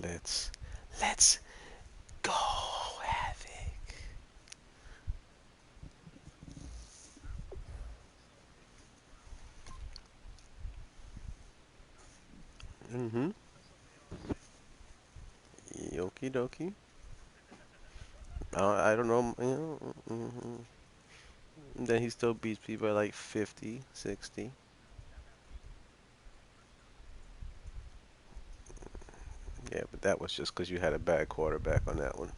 Let's go, Havoc. Mm-hmm. Okie dokie. I don't know. Then he still beats people by like 50, 60. Yeah, but that was just because you had a bad quarterback on that one.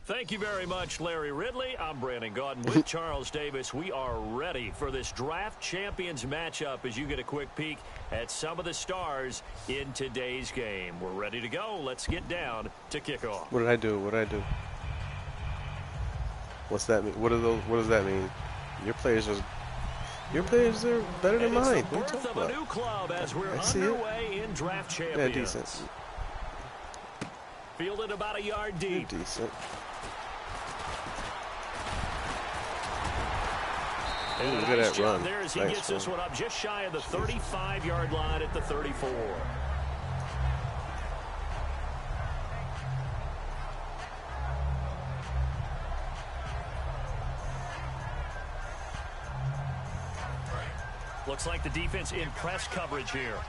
Thank you very much, Larry Ridley. I'm Brandon Gaudin with Charles Davis. We are ready for this draft champions matchup as you get a quick peek at some of the stars in today's game. We're ready to go. Let's get down to kickoff. What did I do? What did I do? What's that mean? What does that mean? Your players are better than mine. It's the birth of a new club as we're underway in draft champions. Yeah, decent. Fielded about a yard deep. You're decent. And a nice job there as he gets this one up just shy of the 35-yard line at the 34. Looks like the defense in press coverage here.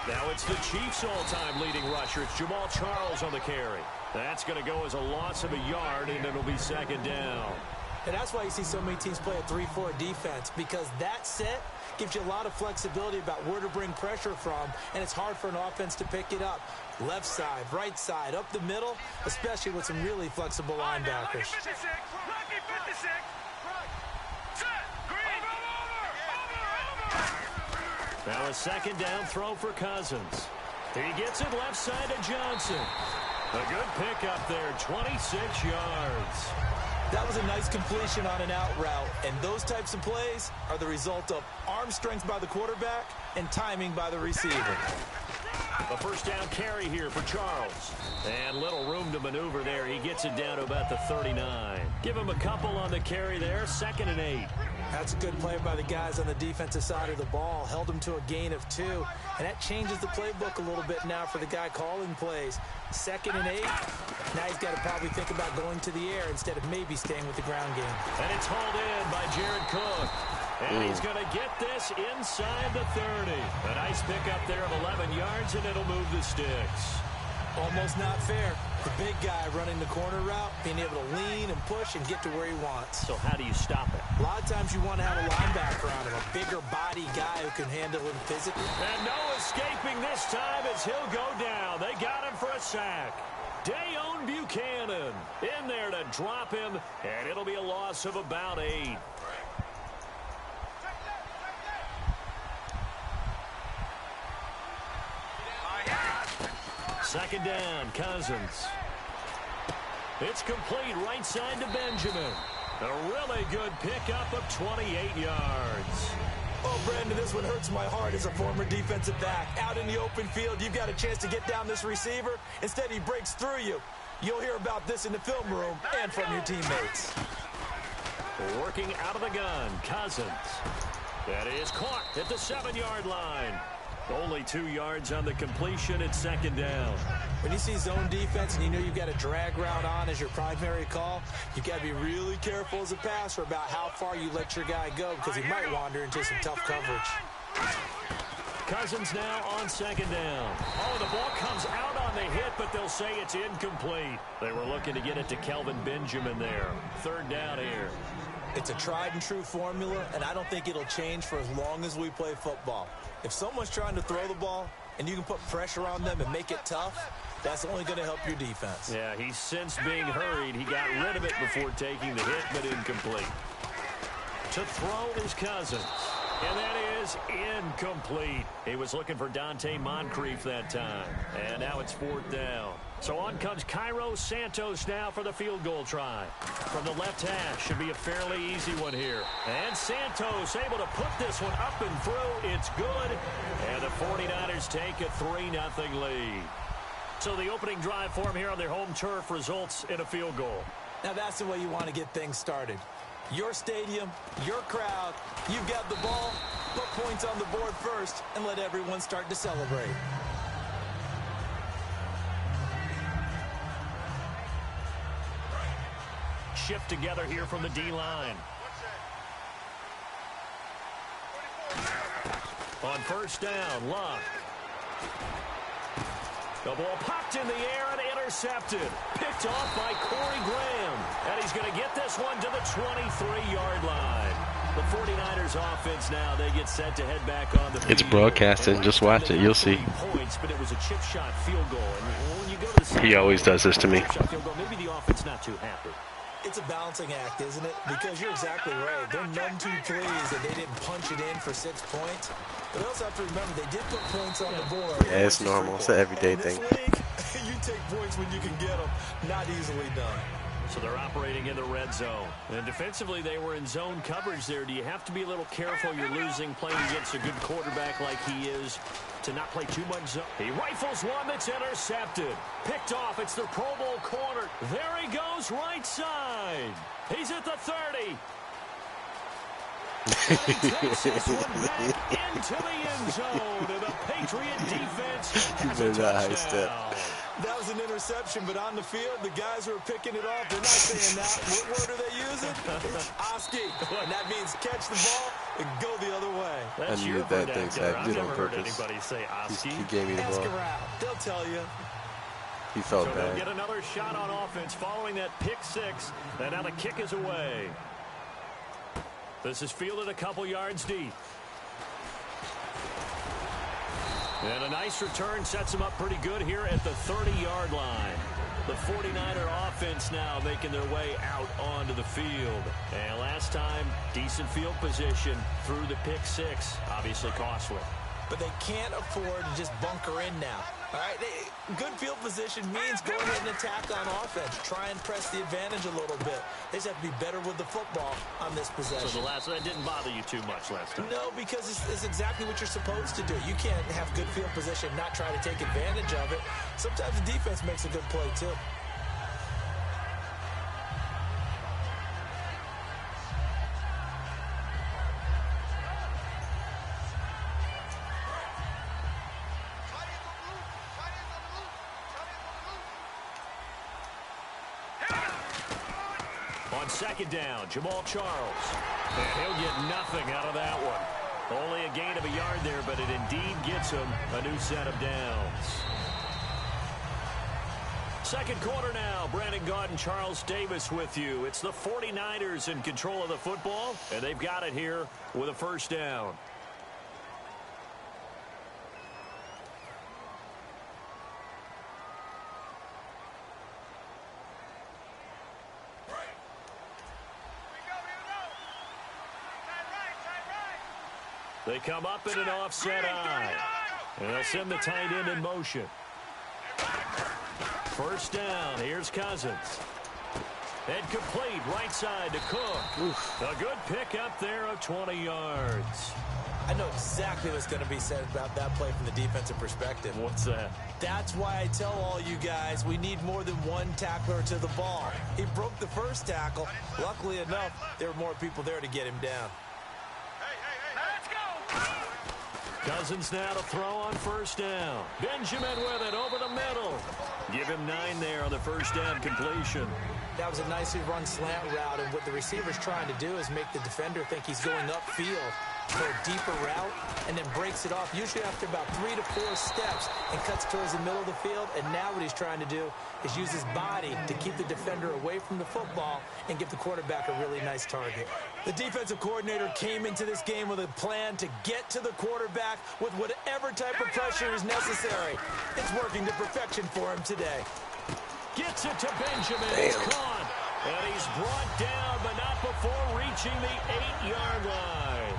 Now it's the Chiefs' all-time leading rusher. It's Jamal Charles on the carry. That's going to go as a loss of a yard, and it'll be second down. And that's why you see so many teams play a 3-4 defense, because that set gives you a lot of flexibility about where to bring pressure from, and it's hard for an offense to pick it up. Left side, right side, up the middle, especially with some really flexible linebackers. Now a second down throw for Cousins. He gets it left side to Johnson. A good pickup there, 26 yards. That was a nice completion on an out route, and those types of plays are the result of arm strength by the quarterback and timing by the receiver. A first down carry here for Charles. And little room to maneuver there. He gets it down to about the 39. Give him a couple on the carry there, 2nd and 8. That's a good play by the guys on the defensive side of the ball. Held him to a gain of 2. And that changes the playbook a little bit now for the guy calling plays. 2nd and 8. Now he's got to probably think about going to the air instead of maybe staying with the ground game. And it's hauled in by Jared Cook. And he's going to get this inside the 30. A nice pickup there of 11 yards, and it'll move the sticks. Almost not fair. The big guy running the corner route, being able to lean and push and get to where he wants. So how do you stop it? A lot of times you want to have a linebacker on him, a bigger body guy who can handle him physically. And no escaping this time as he'll go down. They got him for a sack. Dayon Buchanan in there to drop him, and it'll be a loss of about 8. Second down, Cousins. It's complete right side to Benjamin. A really good pickup of 28 yards. Oh, Brandon, this one hurts my heart as a former defensive back. Out in the open field, you've got a chance to get down this receiver. Instead, he breaks through you. You'll hear about this in the film room and from your teammates. Working out of the gun, Cousins. That is caught at the 7-yard line. Only 2 yards on the completion at second down. When you see zone defense and you know you've got a drag route on as your primary call, you've got to be really careful as a passer about how far you let your guy go because he might wander into some tough coverage. Cousins now on second down. Oh, the ball comes out on the hit, but they'll say it's incomplete. They were looking to get it to Kelvin Benjamin there. Third down here. It's a tried and true formula, and I don't think it'll change for as long as we play football. If someone's trying to throw the ball and you can put pressure on them and make it tough, that's only going to help your defense. Yeah, he's since being hurried. He got rid of it before taking the hit, but incomplete. To throw is Cousins. And that is incomplete. He was looking for Dante Moncrief that time. And now it's 4th down. So on comes Cairo Santos now for the field goal try. From the left hash, should be a fairly easy one here. And Santos able to put this one up and through. It's good. And the 49ers take a 3-0 lead. So the opening drive for them here on their home turf results in a field goal. Now that's the way you want to get things started. Your stadium, your crowd, you've got the ball, put points on the board first, and let everyone start to celebrate. Shift together here from the D-line. On 1st down, Luck. The ball popped in the air and intercepted. Picked off by Corey Graham. And he's going to get this one to the 23-yard line. The 49ers offense now, they get set to head back on the field. It's broadcasting. Just watch it. You'll see. Points, but it was a chip shot field goal. And when you go to the he always does this to me. Maybe the offense not too happy. It's a balancing act, isn't it? Because you're exactly right. They're none too pleased that they didn't punch it in for 6 points. But also have to remember, they did put points on the board. Yeah, it's normal. It's an everyday thing. In this league, you take points when you can get them. Not easily done. So they're operating in the red zone. And defensively, they were in zone coverage there. Do you have to be a little careful? You're losing, playing against a good quarterback like he is, to not play too much zone. He rifles one that's intercepted. Picked off. It's the Pro Bowl corner. There he goes, right side. He's at the 30. And he takes this one back into the end zone. And the Patriot defense has a touchdown. That was an interception, but on the field, the guys who are picking it off, they're not saying that. What word are they using? Oski. And that means catch the ball and go the other way. That's I knew that thing, so I did on purpose. Say Oski. He gave me the Ask ball. around. They'll tell you. He felt So bad. they'll get another shot on offense following that pick 6. And now the kick is away. This is fielded a couple yards deep. And a nice return sets them up pretty good here at the 30-yard line. The 49er offense now making their way out onto the field. And last time, decent field position through the pick 6. Obviously costly. But they can't afford to just bunker in now. All right, good field position means go ahead and attack on offense. Try and press the advantage a little bit. They just have to be better with the football on this possession. So that didn't bother you too much last time? No, because it's exactly what you're supposed to do. You can't have good field position, not try to take advantage of it. Sometimes the defense makes a good play, too. On 2nd down, Jamal Charles. And he'll get nothing out of that one. Only a gain of a yard there, but it indeed gets him a new set of downs. 2nd quarter now. Brandon Gaudin, Charles Davis with you. It's the 49ers in control of the football, and they've got it here with a 1st down. They come up in an offset eye. And they'll send the tight end in motion. 1st down. Here's Cousins. And complete right side to Cook. Oof. A good pick up there of 20 yards. I know exactly what's going to be said about that play from the defensive perspective. What's that? That's why I tell all you guys we need more than one tackler to the ball. He broke the 1st tackle. Luckily enough, there were more people there to get him down. Cousins now to throw on 1st down. Benjamin with it over the middle. Give him 9 there on the 1st down completion. That was a nicely run slant route, and what the receiver's trying to do is make the defender think he's going upfield for a deeper route, and then breaks it off, usually after about 3 to 4 steps, and cuts towards the middle of the field. And now what he's trying to do is use his body to keep the defender away from the football and give the quarterback a really nice target. The defensive coordinator came into this game with a plan to get to the quarterback with whatever type of pressure is necessary. It's working to perfection for him today. Gets it to Benjamin. It's caught. And he's brought down, but not before reaching the 8-yard line.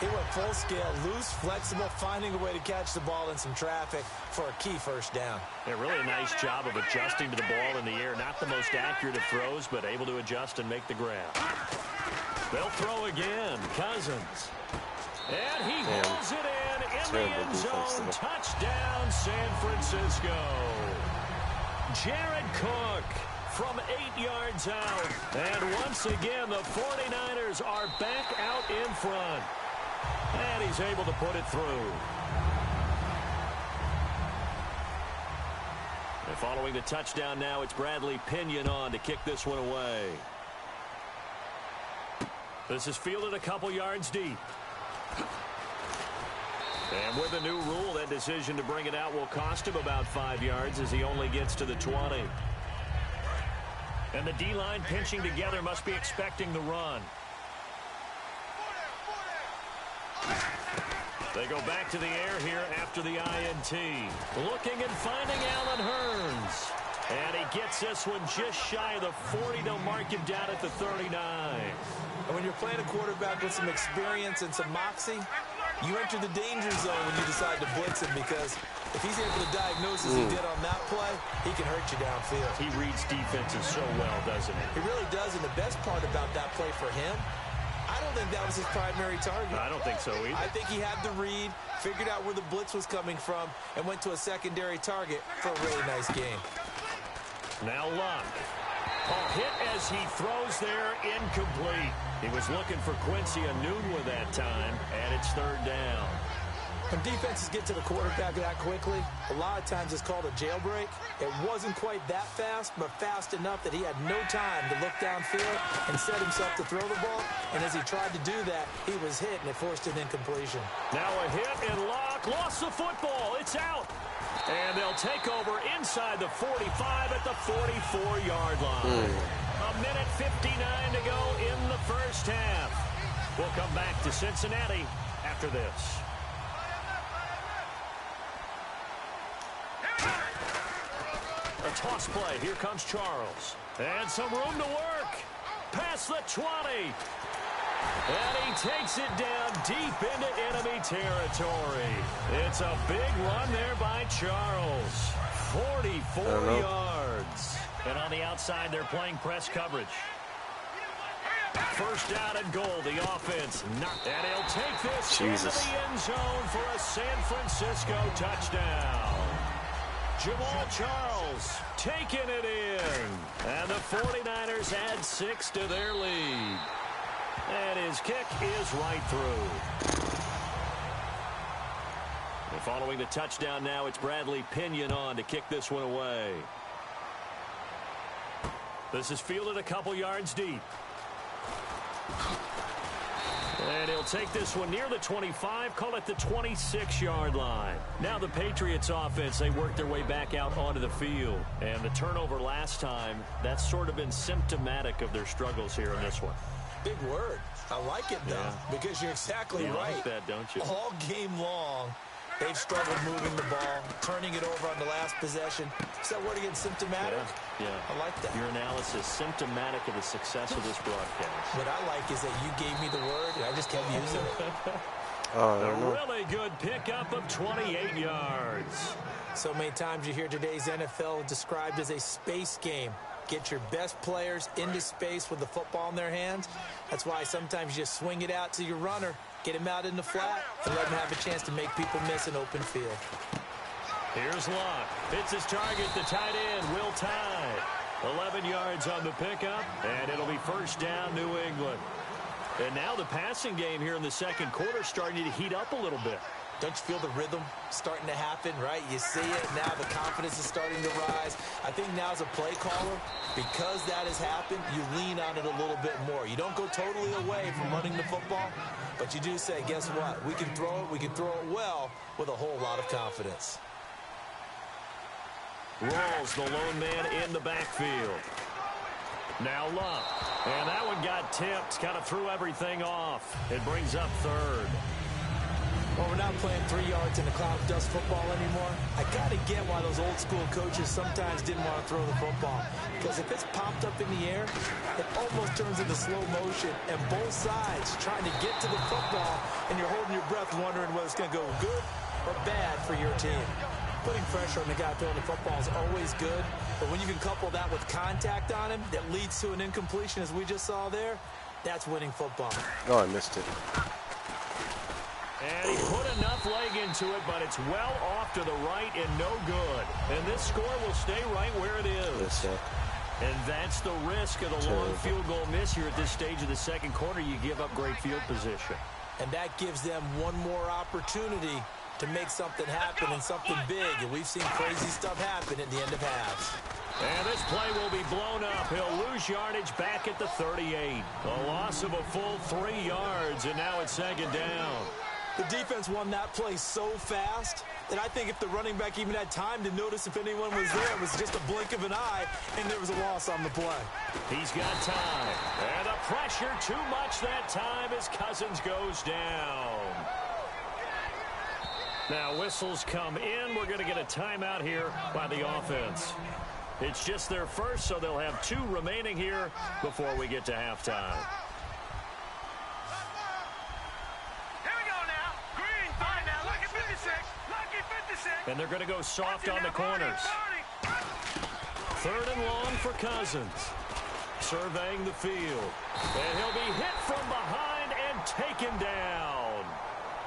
He went full scale, loose, flexible, finding a way to catch the ball in some traffic for a key first down. Yeah, really a nice job of adjusting to the ball in the air. Not the most accurate of throws, but able to adjust and make the grab. They'll throw again. Cousins. And he holds it in the end zone. Touchdown, San Francisco. Jared Cook from 8 yards out. And once again, the 49ers are back out in front. And he's able to put it through. And following the touchdown now, it's Bradley Pinion on to kick this one away. This is fielded a couple yards deep. And with the new rule, that decision to bring it out will cost him about 5 yards as he only gets to the 20. And the D-line pinching together must be expecting the run. They go back to the air here after the INT. Looking and finding Allen Hurns. And he gets this one just shy of the 40. They'll mark him down at the 39. And when you're playing a quarterback with some experience and some moxie, you enter the danger zone when you decide to blitz him, because if he's able to diagnose as he did on that play, he can hurt you downfield. He reads defenses so well, doesn't he? He really does, and the best part about that play for him, I don't think that was his primary target. I don't think so either. I think he had the read, figured out where the blitz was coming from, and went to a secondary target for a really nice game. Now Luck. A hit as he throws there, incomplete. He was looking for Quincy Enunwa that time, and it's third down. When defenses get to the quarterback that quickly, a lot of times it's called a jailbreak. It wasn't quite that fast, but fast enough that he had no time to look downfield and set himself to throw the ball. And as he tried to do that, he was hit, and it forced an incompletion. Now a hit, and Luck lost the football. It's out. And they'll take over inside the 45 at the 44-yard line. A minute 59 to go in the first half. We'll come back to Cincinnati after this. A toss play. Here comes Charles. And some room to work. Past the 20. And he takes it down deep into enemy territory. It's a big run there by Charles. 44 yards. And on the outside, they're playing press coverage. First down and goal. The offense knocked. And he'll take this into the end zone for a San Francisco touchdown. Jamal Charles taking it in. And the 49ers add 6 to their lead. And his kick is right through. And following the touchdown now, it's Bradley Pinion on to kick this one away. This is fielded a couple yards deep. And he'll take this one near the 25, call it the 26-yard line. Now the Patriots offense, they work their way back out onto the field. And the turnover last time, that's sort of been symptomatic of their struggles here in this one. Big word. I like it, though, because you're exactly right. You like that, don't you? All game long, they've struggled moving the ball, turning it over on the last possession. Is that word again, symptomatic? Yeah. I like that. Your analysis, symptomatic of the success of this broadcast. What I like is that you gave me the word, and I just kept using it. A really good pickup of 28 yards. So many times you hear today's NFL described as a space game. Get your best players into space with the football in their hands. That's why sometimes you just swing it out to your runner, get him out in the flat, and let him have a chance to make people miss an open field. Here's Luck. It's his target, the tight end, Will Tye. 11 yards on the pickup, and it'll be first down, New England. And now the passing game here in the second quarter starting to heat up a little bit. Don't you feel the rhythm starting to happen, right? You see it now, the confidence is starting to rise. I think now as a play caller, because that has happened, you lean on it a little bit more. You don't go totally away from running the football, but you do say, guess what? We can throw it well with a whole lot of confidence. Rolls the lone man in the backfield. Now Luck. And that one got tipped, kind of threw everything off. It brings up third. Well, we're not playing 3 yards in a cloud of dust football anymore. I got to get why those old school coaches sometimes didn't want to throw the football. Because if it's popped up in the air, it almost turns into slow motion. And both sides trying to get to the football, and you're holding your breath wondering whether it's going to go good or bad for your team. Putting pressure on the guy throwing the football is always good. But when you can couple that with contact on him that leads to an incompletion, as we just saw there, that's winning football. Oh, I missed it. And he put enough leg into it, but it's well off to the right and no good. And this score will stay right where it is. And that's the risk of the long field goal miss here at this stage of the second quarter. You give up great field position. And that gives them one more opportunity to make something happen and something big. And we've seen crazy stuff happen at the end of halves. And this play will be blown up. He'll lose yardage back at the 38. A loss of a full 3 yards, and now it's second down. The defense won that play so fast that I think if the running back even had time to notice if anyone was there, it was just a blink of an eye, and there was a loss on the play. He's got time. And the pressure too much that time as Cousins goes down. Now whistles come in. We're going to get a timeout here by the offense. It's just their first, so they'll have 2 remaining here before we get to halftime. And they're going to go soft on the corners. 3rd and long for Cousins. Surveying the field. And he'll be hit from behind and taken down.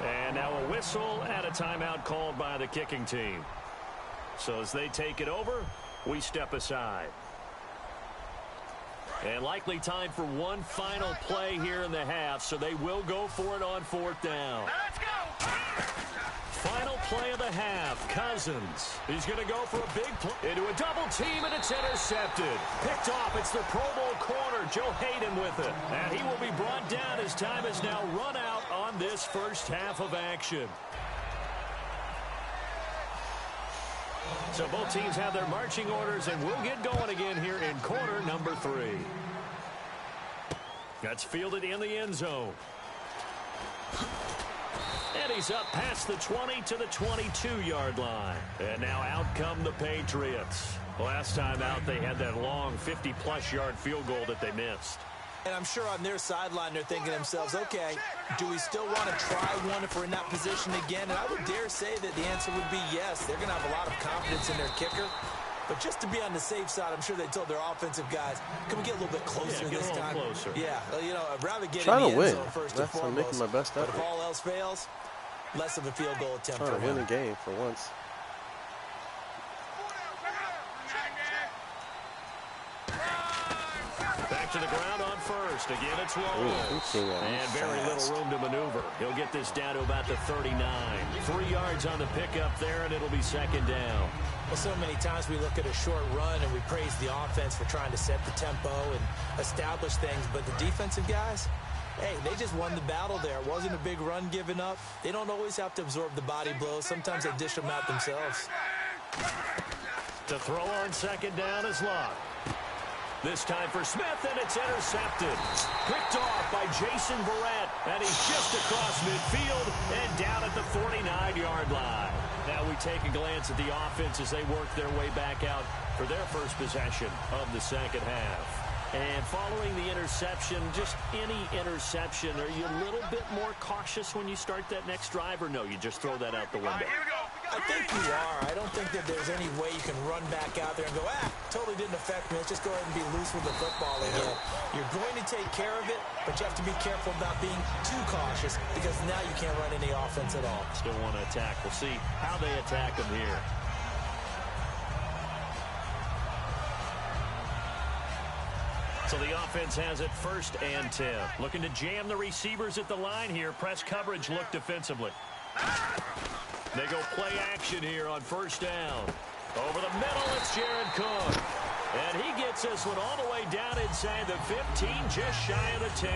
And now a whistle and a timeout called by the kicking team. So as they take it over, we step aside. And likely time for one final play here in the half, so they will go for it on 4th down. Let's go! Final play of the half. Cousins. He's going to go for a big play into a double team, and it's intercepted. Picked off. It's the Pro Bowl corner, Joe Hayden, with it. And he will be brought down as time is now run out on this first half of action. So both teams have their marching orders, and we'll get going again here in quarter number 3. That's fielded in the end zone. And he's up past the 20 to the 22-yard line. And now out come the Patriots. Last time out, they had that long 50-plus yard field goal that they missed. And I'm sure on their sideline they're thinking to themselves, okay, do we still want to try one if we're in that position again? And I would dare say that the answer would be yes. They're going to have a lot of confidence in their kicker. But just to be on the safe side, I'm sure they told their offensive guys, can we get a little bit closer this time? Closer. Yeah, you know, I'd rather get trying in the to end win. zone first That's and foremost. I'm making my best but effort. if all else fails, less of a field goal attempt Trying for to win him. the game for once. Back to the ground on first. Again, it's Rolls. And very little room to maneuver. He'll get this down to about the 39. 3 yards on the pickup there, and it'll be second down. Well, so many times we look at a short run and we praise the offense for trying to set the tempo and establish things. But the defensive guys, hey, they just won the battle there. It wasn't a big run given up. They don't always have to absorb the body blows. Sometimes they dish them out themselves. To throw on second down is Locke. This time for Smith, and it's intercepted. Picked off by Jason Verrett, and he's just across midfield and down at the 49-yard line. Now we take a glance at the offense as they work their way back out for their first possession of the second half. And following the interception, just any interception, are you a little bit more cautious when you start that next drive, or no, you just throw that out the window? I think you are. I don't think that there's any way you can run back out there and go, totally didn't affect me. Let's just go ahead and be loose with the football again. You're going to take care of it, but you have to be careful about being too cautious because now you can't run any offense at all. Still want to attack. We'll see how they attack them here. So the offense has it 1st and 10. Looking to jam the receivers at the line here. Press coverage look defensively. They go play action here on 1st down. Over the middle, it's Jared Cook. And he gets this one all the way down inside the 15, just shy of the 10.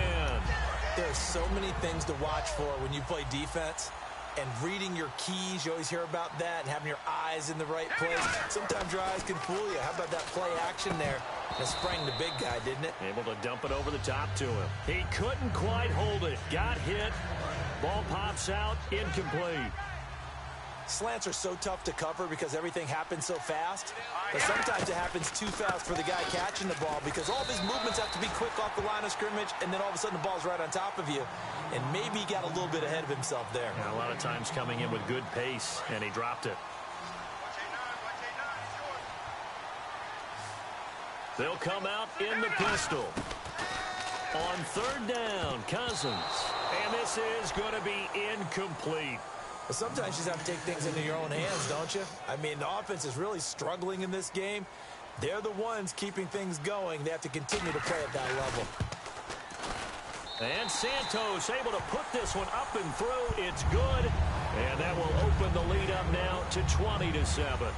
There are so many things to watch for when you play defense. And reading your keys, you always hear about that, and having your eyes in the right place. Sometimes your eyes can fool you. How about that play action there? It sprang the big guy, didn't it? Able to dump it over the top to him. He couldn't quite hold it. Got hit. Ball pops out, incomplete. Slants are so tough to cover because everything happens so fast. But sometimes it happens too fast for the guy catching the ball because all of his movements have to be quick off the line of scrimmage, and then all of a sudden the ball's right on top of you. And maybe he got a little bit ahead of himself there. Yeah, a lot of times coming in with good pace, and he dropped it. They'll come out in the pistol. On third down, Cousins. And this is going to be incomplete. But sometimes you just have to take things into your own hands, don't you? I mean, the offense is really struggling in this game. They're the ones keeping things going. They have to continue to play at that level. And Santos able to put this one up and through. It's good. And that will open the lead up now to 20-7.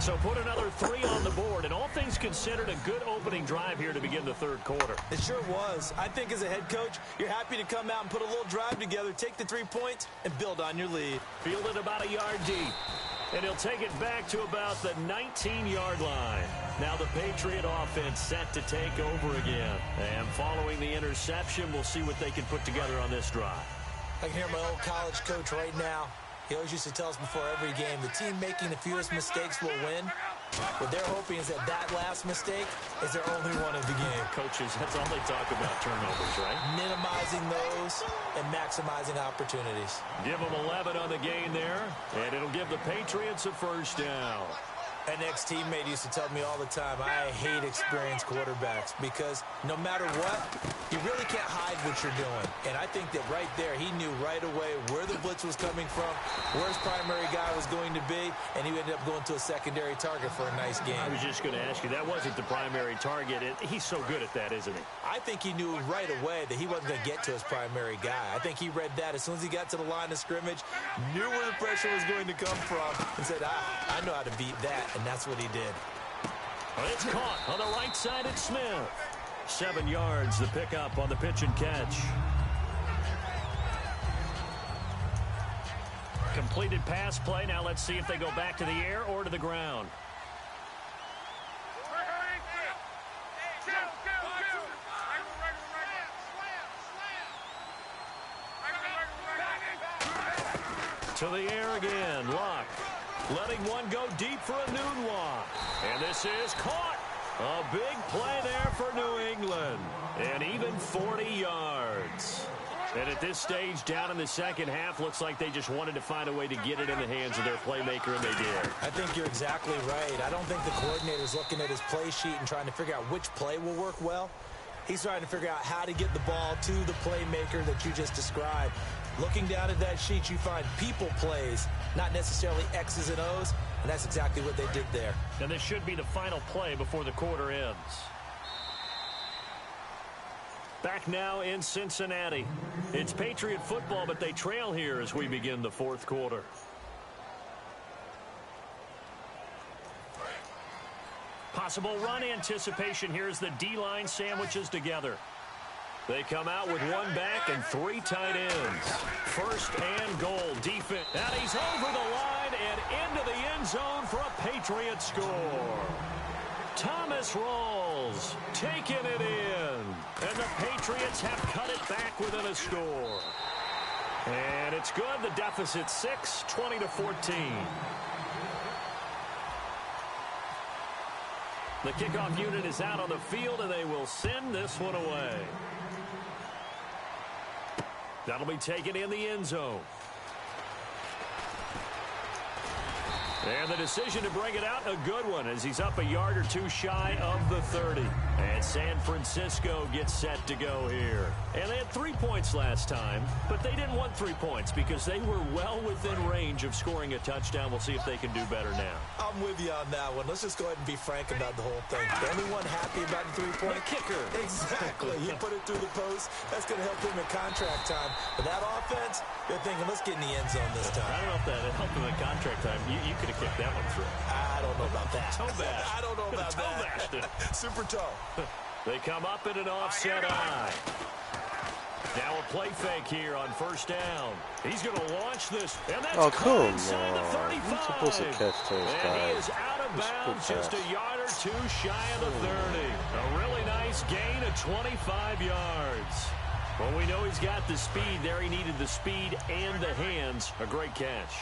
So put another 3 on the board, and all things considered, a good opening drive here to begin the third quarter. It sure was. I think as a head coach, you're happy to come out and put a little drive together, take the 3 points, and build on your lead. Fielded about a yard deep. And he'll take it back to about the 19-yard line. Now the Patriot offense set to take over again. And following the interception, we'll see what they can put together on this drive. I can hear my old college coach right now. He always used to tell us before every game, the team making the fewest mistakes will win. What they're hoping is that that last mistake is their only one of the game. Coaches, that's all they talk about, turnovers, right? Minimizing those and maximizing opportunities. Give them 11 on the gain there, and it'll give the Patriots a first down. An ex-teammate used to tell me all the time, I hate experienced quarterbacks because no matter what, you really can't hide what you're doing. And I think that right there, he knew right away where the blitz was coming from, where his primary guy was going to be, and he ended up going to a secondary target for a nice game. I was just going to ask you, that wasn't the primary target. He's so good at that, isn't he? I think he knew right away that he wasn't going to get to his primary guy. I think he read that as soon as he got to the line of scrimmage, knew where the pressure was going to come from, and said, I know how to beat that. And that's what he did. It's caught on the right side at Smith. 7 yards, the pickup on the pitch and catch. Completed pass play. Now let's see if they go back to the air or to the ground. To the air again, Luck. Letting one go deep for a noon walk. And this is caught. A big play there for New England. And even 40 yards. And at this stage, down in the second half, looks like they just wanted to find a way to get it in the hands of their playmaker, and they did. I think you're exactly right. I don't think the coordinator's looking at his play sheet and trying to figure out which play will work well. He's trying to figure out how to get the ball to the playmaker that you just described. Looking down at that sheet, you find people plays, not necessarily X's and O's, and that's exactly what they did there. And this should be the final play before the quarter ends. Back now in Cincinnati. It's Patriot football, but they trail here as we begin the fourth quarter. Possible run anticipation here as the D-line sandwiches together. They come out with one back and 3 tight ends. First and goal, defense. And he's over the line and into the end zone for a Patriot score. Thomas Rawls taking it in. And the Patriots have cut it back within a score. And it's good. The deficit 6, 20-14. The kickoff unit is out on the field, and they will send this one away. That'll be taken in the end zone. And the decision to bring it out, a good one, as he's up a yard or 2 shy of the 30. And San Francisco gets set to go here. And they had 3 points last time, but they didn't want 3 points because they were well within range of scoring a touchdown. We'll see if they can do better now. I'm with you on that one. Let's just go ahead and be frank about the whole thing. The only one happy about the 3-point? The kicker. Exactly. You put it through the post. That's going to help him in contract time. But that offense, they're thinking, let's get in the end zone this time. I don't know if that helped him in contract time. You could have kicked that one through. I don't know about that. Toe bash. I don't know about toe that. bashed it. Super toe. They come up in an offset eye. Now a play fake here on first down. He's going to launch this. And that's come inside the 35. on. You're supposed to catch those And guys. he is out of bounds, just a yard or 2 shy of the 30. A really nice gain of 25 yards. Well, we know he's got the speed there. He needed the speed and the hands. A great catch.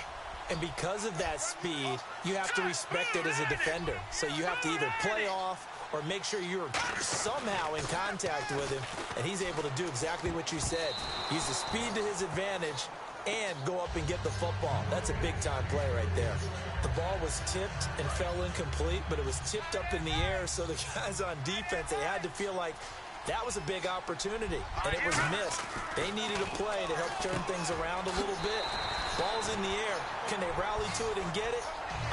And because of that speed, you have to respect it as a defender. So you have to either play off or make sure you're somehow in contact with him, and he's able to do exactly what you said. Use the speed to his advantage and go up and get the football. That's a big-time play right there. The ball was tipped and fell incomplete, but it was tipped up in the air, so the guys on defense, they had to feel like that was a big opportunity, and it was missed. They needed a play to help turn things around a little bit. Ball's in the air. Can they rally to it and get it?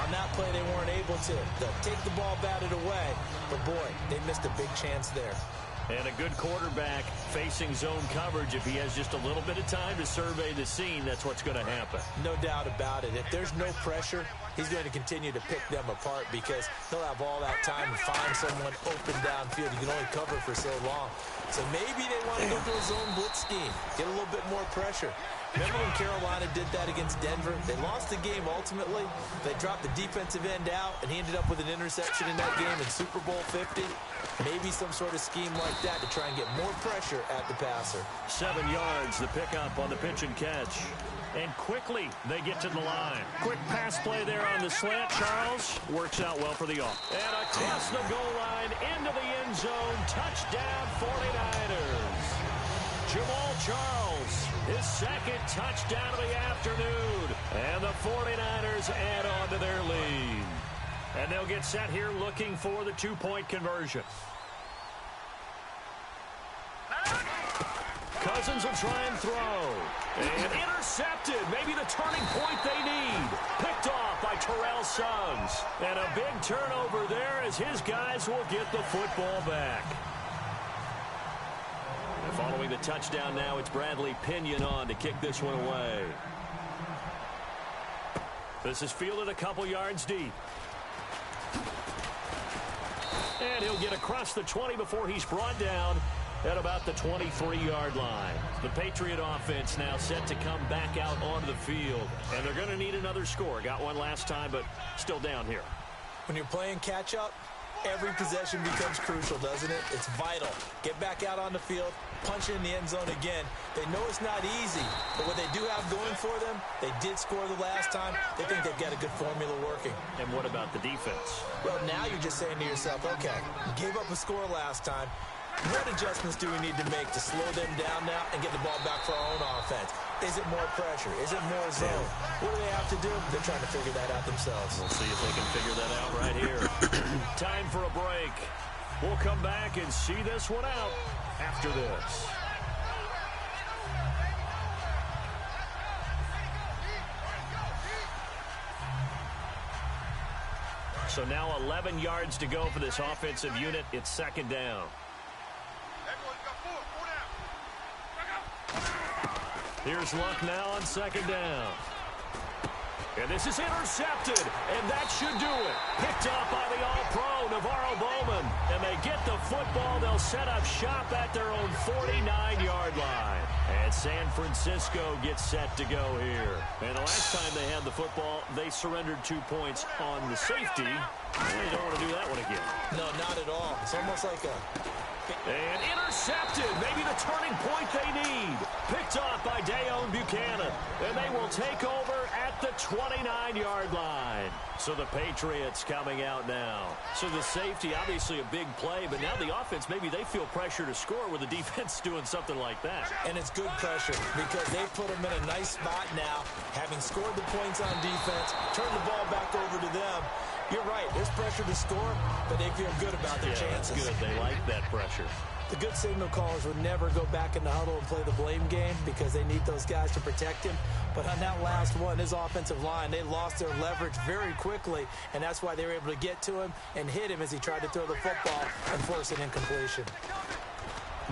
On that play, they weren't able to. They'll take the ball batted away, but boy, they missed a big chance there. And a good quarterback facing zone coverage. If he has just a little bit of time to survey the scene, that's what's going to happen. No doubt about it. If there's no pressure, he's going to continue to pick them apart because he'll have all that time to find someone open downfield. You can only cover for so long. So maybe they want to go to a zone blitz scheme, get a little bit more pressure. Remember when Carolina did that against Denver? They lost the game ultimately. They dropped the defensive end out, and he ended up with an interception in that game in Super Bowl 50. Maybe some sort of scheme like that to try and get more pressure at the passer. 7 yards, the pickup on the pitch and catch. And quickly, they get to the line. Quick pass play there on the slant. Charles works out well for the offense. And across the goal line, into the end zone. Touchdown, 49ers. Jamal Charles, his second touchdown of the afternoon. And the 49ers add on to their lead. And they'll get set here looking for the two-point conversion. Cousins will try and throw. And intercepted. Maybe the turning point they need. Picked off by Terrell Suggs. And a big turnover there as his guys will get the football back. And following the touchdown now, it's Bradley Pinion on to kick this one away. This is fielded a couple yards deep. And he'll get across the 20 before he's brought down at about the 23-yard line. The Patriot offense now set to come back out onto the field. And they're going to need another score. Got one last time, but still down here. When you're playing catch-up, every possession becomes crucial, doesn't it? It's vital. Get back out on the field, punch it in the end zone again. They know it's not easy, but what they do have going for them, they did score the last time. They think they've got a good formula working. And what about the defense? Well, now you're just saying to yourself, okay, gave up a score last time. What adjustments do we need to make to slow them down now and get the ball back for our own offense? Is it more pressure? Is it more zone? What do they have to do? They're trying to figure that out themselves. We'll see if they can figure that out right here. Time for a break. We'll come back and see this one out after this. So now 11 yards to go for this offensive unit. It's second down. Here's Luck now on second down. And this is intercepted, and that should do it. Picked up by the All-Pro, Navarro Bowman. And they get the football. They'll set up shop at their own 49-yard line. And San Francisco gets set to go here. And the last time they had the football, they surrendered 2 points on the safety. They don't want to do that one again. No, not at all. It's almost like a... And intercepted. Maybe the turning point they need. Picked off by Deone Bucannon. And they will take over at the 29-yard line. So the Patriots coming out now. So the safety, obviously a big play, but now the offense, maybe they feel pressure to score with the defense doing something like that. And it's good pressure because they put them in a nice spot now, having scored the points on defense, turn the ball back over to them. You're right, there's pressure to score, but they feel good about their chances. That's good. They like that pressure. The good signal callers would never go back in the huddle and play the blame game because they need those guys to protect him. But on that last one, his offensive line, they lost their leverage very quickly, and that's why they were able to get to him and hit him as he tried to throw the football and force an incompletion.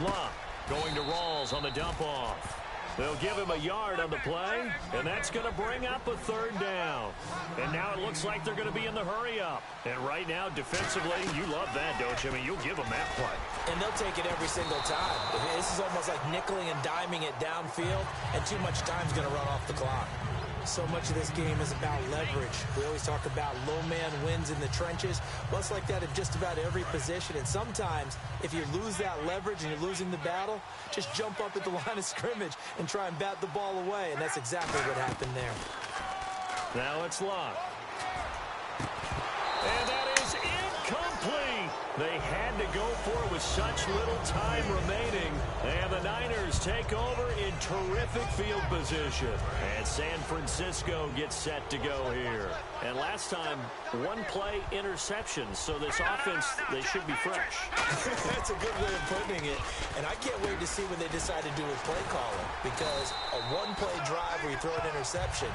Luck going to Rawls on the dump-off. They'll give him a yard on the play, and that's going to bring up a third down. And now it looks like they're going to be in the hurry-up. And right now, defensively, you love that, don't you? I mean, you'll give them that play. And they'll take it every single time. This is almost like nickeling and diming it downfield, and too much time's going to run off the clock. So much of this game is about leverage. We always talk about low man wins in the trenches. Well, it's like that at just about every position. And sometimes, if you lose that leverage and you're losing the battle, just jump up at the line of scrimmage and try and bat the ball away. And that's exactly what happened there. Now it's Locke. And that is incomplete. They had to go for it with such little time remaining. And the Niners take over in terrific field position. And San Francisco gets set to go here. And last time, one play interception. So this offense, they should be fresh. That's a good way of putting it. And I can't wait to see what they decide to do with play calling. Because a one-play drive where you throw an interception,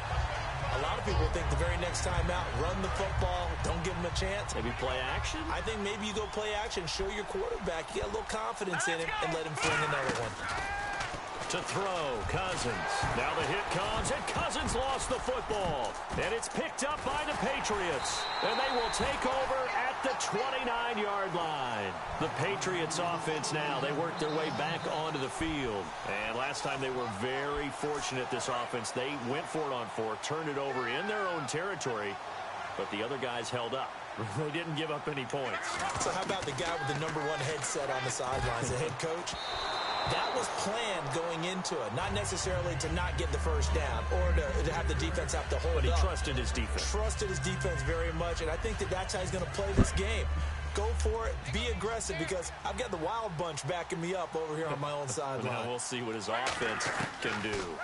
a lot of people think the very next time out, run the football, don't give them a chance. Maybe play action? I think maybe you go play action, show your quarterback, you got a little confidence in him, and let him fling another one. To throw, Cousins. Now the hit comes, and Cousins lost the football. And it's picked up by the Patriots. And they will take over at the 29-yard line. The Patriots offense now, they work their way back onto the field. And last time they were very fortunate, this offense. They went for it on fourth, turned it over in their own territory, but the other guys held up. They didn't give up any points. So how about the guy with the #1 headset on the sidelines, the head coach? That was planned going into it, not necessarily to not get the first down or to have the defense have to hold up. But he trusted his defense. Trusted his defense very much, and I think that's how he's going to play this game. Go for it, be aggressive, because I've got the wild bunch backing me up over here on my own sideline. Now we'll see what his offense can do.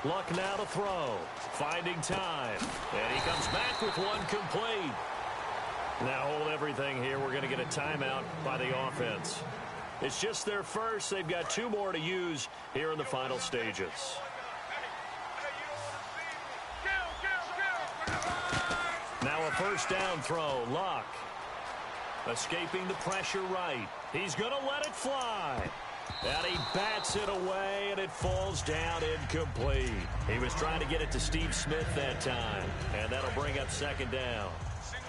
Luck now to throw, finding time, and he comes back with one complete. Now hold everything here. We're going to get a timeout by the offense. It's just their first. They've got 2 more to use here in the final stages. Now a first down throw. Locke escaping the pressure right. He's going to let it fly. And he bats it away, and it falls down incomplete. He was trying to get it to Steve Smith that time, and that'll bring up second down.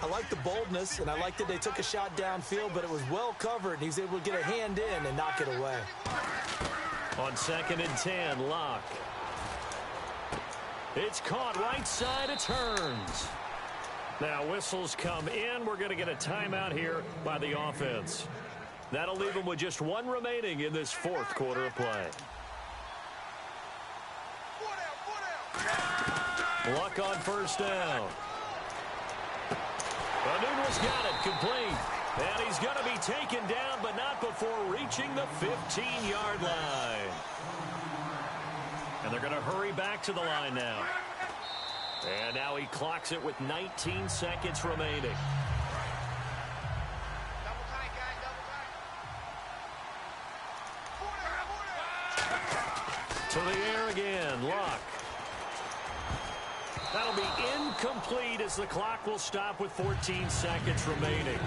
I like the boldness, and I like that they took a shot downfield, but it was well covered, and he was able to get a hand in and knock it away. On 2nd and 10, Locke. It's caught right side, it turns. Now whistles come in. We're going to get a timeout here by the offense. That'll leave them with just 1 remaining in this 4th quarter of play. Luck on first down. Nunez got it complete. And he's going to be taken down, but not before reaching the 15-yard line. And they're going to hurry back to the line now. And now he clocks it with 19 seconds remaining. To the air again, Locke. That'll be incomplete as the clock will stop with 14 seconds remaining.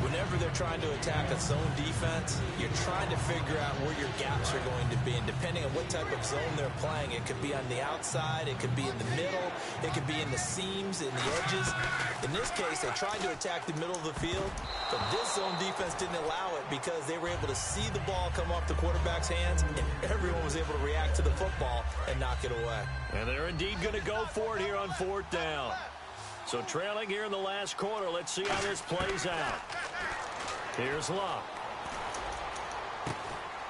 Whenever they're trying to attack a zone defense, you're trying to figure out where your gaps are going to be. And depending on what type of zone they're playing, it could be on the outside, it could be in the middle, it could be in the seams, in the edges. In this case, they tried to attack the middle of the field, but this zone defense didn't allow it because they were able to see the ball come off the quarterback's hands, and everyone was able to react to the football and knock it away. And they're indeed going to go for it here on 4th down. So trailing here in the last quarter, let's see how this plays out. Here's Locke.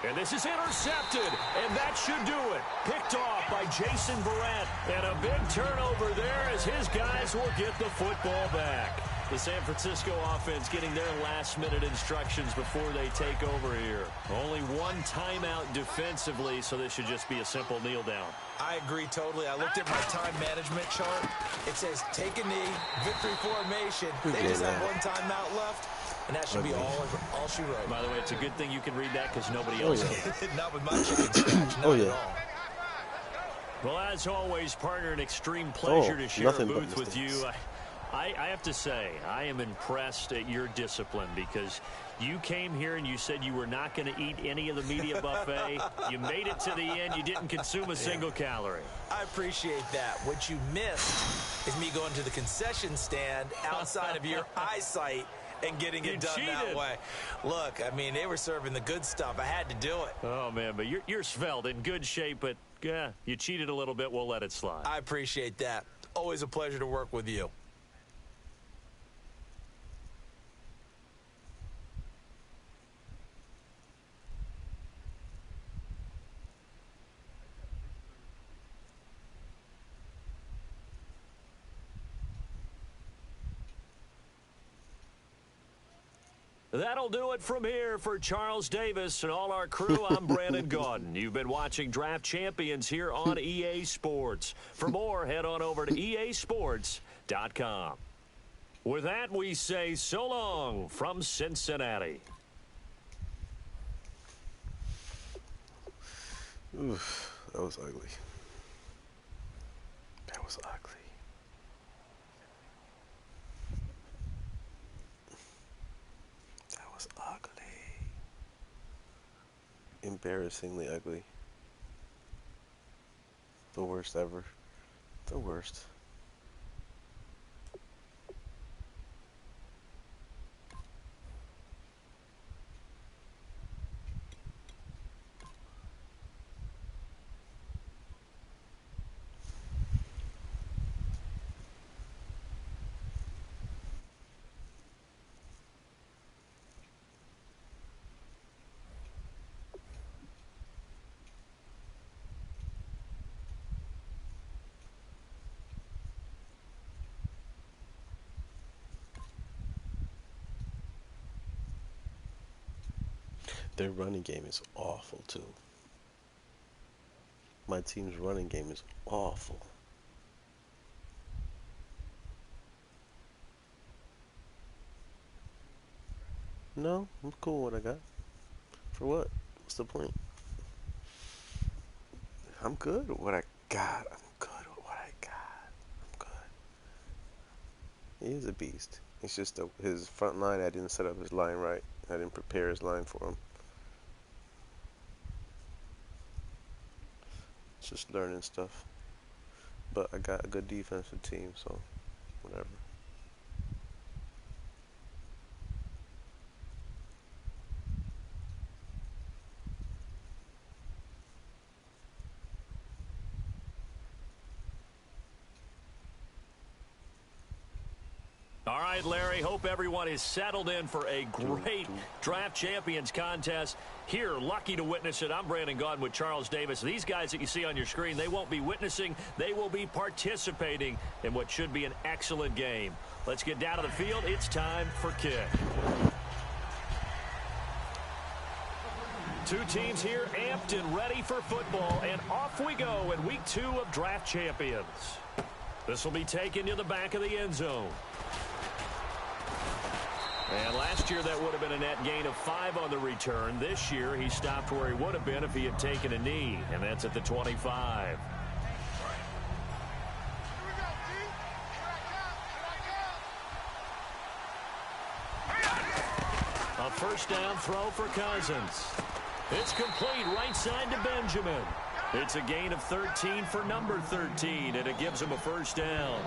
And this is intercepted, and that should do it. Picked off by Jason Verrett. And a big turnover there as his guys will get the football back. The San Francisco offense getting their last-minute instructions before they take over here. Only 1 timeout defensively, so this should just be a simple kneel down. I agree totally. I looked at my time management chart. It says take a knee, victory formation. They just have 1 timeout left, and that should be all she wrote. By the way, it's a good thing you can read that because nobody else can. Not with my chicken scratch. Not at all. Well, as always, partner, an extreme pleasure to share a booth with you. I have to say, I am impressed at your discipline because you came here and you said you were not going to eat any of the media buffet. You made it to the end. You didn't consume a single calorie. I appreciate that. What you missed is me going to the concession stand outside of your eyesight and getting it done that way. Look, I mean, they were serving the good stuff. I had to do it. Oh, man, but you're svelte, in good shape, but yeah, you cheated a little bit. We'll let it slide. I appreciate that. Always a pleasure to work with you. That'll do it from here for Charles Davis and all our crew. I'm Brandon Gaudin. You've been watching Draft Champions here on EA Sports. For more, head on over to easports.com. With that, we say so long from Cincinnati. Oof, that was ugly. That was ugly. Ugly. Embarrassingly ugly. The worst ever. The worst. Their running game is awful, too. My team's running game is awful. No, I'm cool with what I got. For what? What's the point? I'm good with what I got. I'm good with what I got. I'm good. He is a beast. It's just his front line, I didn't set up his line right. I didn't prepare his line for him. Just learning stuff, but I got a good defensive team, so whatever. All right, Larry, hope everyone is settled in for a great Draft Champions contest. Here, lucky to witness it. I'm Brandon Gaudin with Charles Davis. These guys that you see on your screen, they won't be witnessing. They will be participating in what should be an excellent game. Let's get down to the field. It's time for kick. Two teams here amped and ready for football, and off we go in week 2 of Draft Champions. This will be taken to the back of the end zone. And last year, that would have been a net gain of 5 on the return. This year, he stopped where he would have been if he had taken a knee, and that's at the 25. A first down throw for Cousins. It's complete right side to Benjamin. It's a gain of 13 for number 13, and it gives him a first down.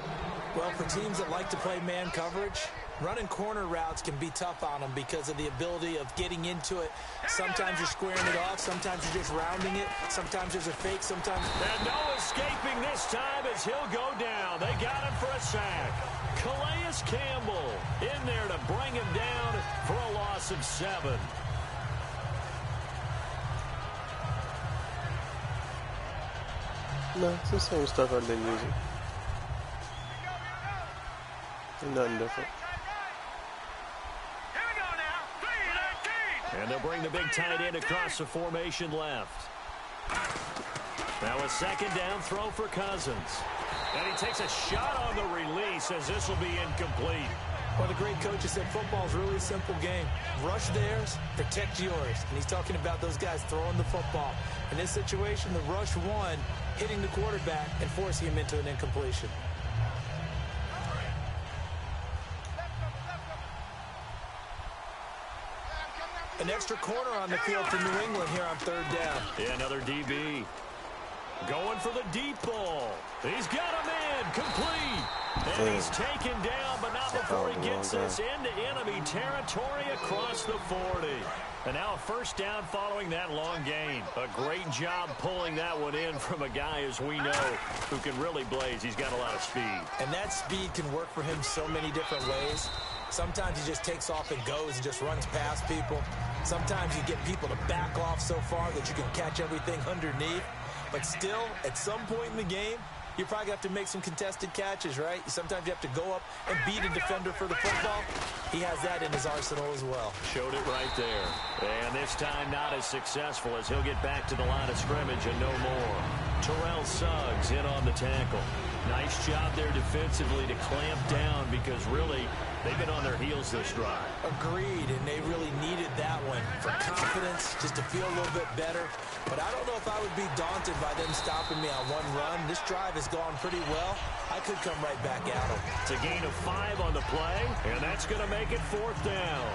Well, for teams that like to play man coverage, running corner routes can be tough on them because of the ability of getting into it. Sometimes you're squaring it off. Sometimes you're just rounding it. Sometimes there's a fake. Sometimes... And no escaping this time as he'll go down. They got him for a sack. Calais Campbell in there to bring him down for a loss of 7. No, it's the same stuff I've been using. Nothing different. And they'll bring the big tight end across the formation left. Now a second down throw for Cousins. And he takes a shot on the release as this will be incomplete. Well, the great coach has said football's really a simple game. Rush theirs, protect yours. And he's talking about those guys throwing the football. In this situation, the rush won, hitting the quarterback and forcing him into an incompletion. An extra corner on the field for New England here on third down. Yeah, another DB. Going for the deep ball. He's got him in. Complete. And he's taken down, but not stop before he gets this into enemy territory across the 40. And now a first down following that long gain. A great job pulling that one in from a guy, as we know, who can really blaze. He's got a lot of speed. And that speed can work for him so many different ways. Sometimes he just takes off and goes and just runs past people. Sometimes you get people to back off so far that you can catch everything underneath. But still, at some point in the game, you probably have to make some contested catches, right? Sometimes you have to go up and beat a defender for the football. He has that in his arsenal as well. Showed it right there. And this time not as successful, as he'll get back to the line of scrimmage and no more. Terrell Suggs in on the tackle. Nice job there defensively to clamp down, because really they've been on their heels this drive. Agreed, and they really needed that one for confidence, just to feel a little bit better. But I don't know if I would be daunted by them stopping me on one run. This drive has gone pretty well. I could come right back at them. It's a gain of 5 on the play, and that's going to make it 4th down.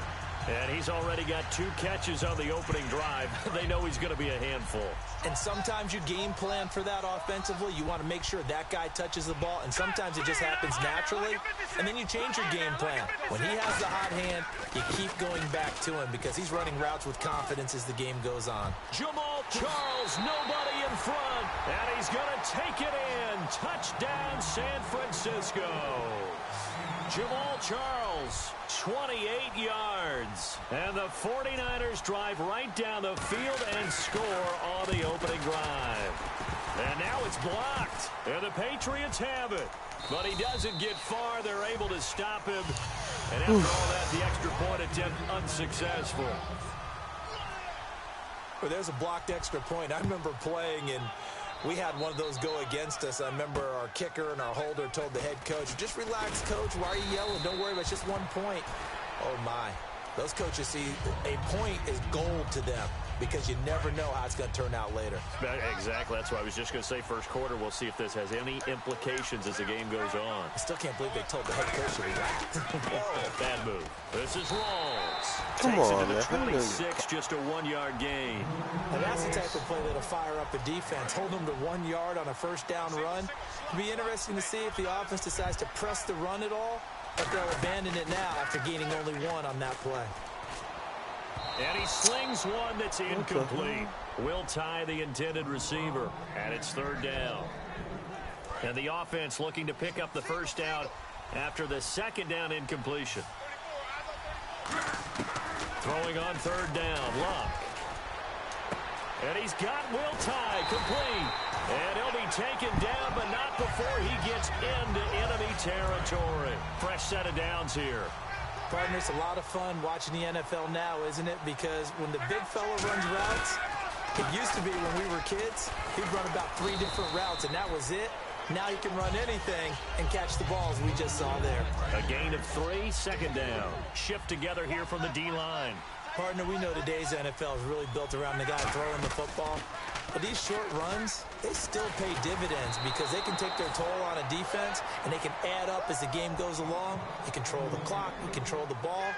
And he's already got 2 catches on the opening drive. They know he's going to be a handful. And sometimes you game plan for that offensively. You want to make sure that guy touches the ball, and sometimes it just happens naturally. And then you change your game plan. When he has the hot hand, you keep going back to him, because he's running routes with confidence as the game goes on. Jamal Charles, nobody in front, and he's going to take it in. Touchdown, San Francisco. Jamal Charles, 28 yards. And the 49ers drive right down the field and score on the opening drive. And now it's blocked, and the Patriots have it. But he doesn't get far. They're able to stop him. And after all that, the extra point attempt unsuccessful. Well, there's a blocked extra point. I remember playing, and we had one of those go against us. I remember our kicker and our holder told the head coach, just relax, coach. Why are you yelling? Don't worry about it. It's just 1 point. Oh, my. Those coaches see a point is gold to them, because you never know how it's going to turn out later. Exactly. That's what I was just going to say. First quarter, we'll see if this has any implications as the game goes on. I still can't believe they told the head coach to relax. Whoa, bad move. This is Rawls. Come Takes on, it to the man. 26, just a 1-yard gain. Now that's the type of play that'll fire up a defense. Hold them to 1 yard on a first down run. It'll be interesting to see if the offense decides to press the run at all, but they'll abandon it now after gaining only 1 on that play. And he slings one that's incomplete. Will tie the intended receiver, and it's 3rd down. And the offense looking to pick up the first down after the 2nd down incompletion. Throwing on 3rd down, Luck. And he's got Will tie complete. And he'll be taken down, but not before he gets into enemy territory. Fresh set of downs here. Partner, it's a lot of fun watching the NFL now, isn't it? Because when the big fella runs routes, it used to be when we were kids, he'd run about 3 different routes, and that was it. Now you can run anything and catch the balls we just saw there. A gain of 3, 2nd down. Shift together here from the D-line. Partner, we know today's NFL is really built around the guy throwing the football. But these short runs, they still pay dividends, because they can take their toll on a defense, and they can add up as the game goes along. You control the clock, you control the ball,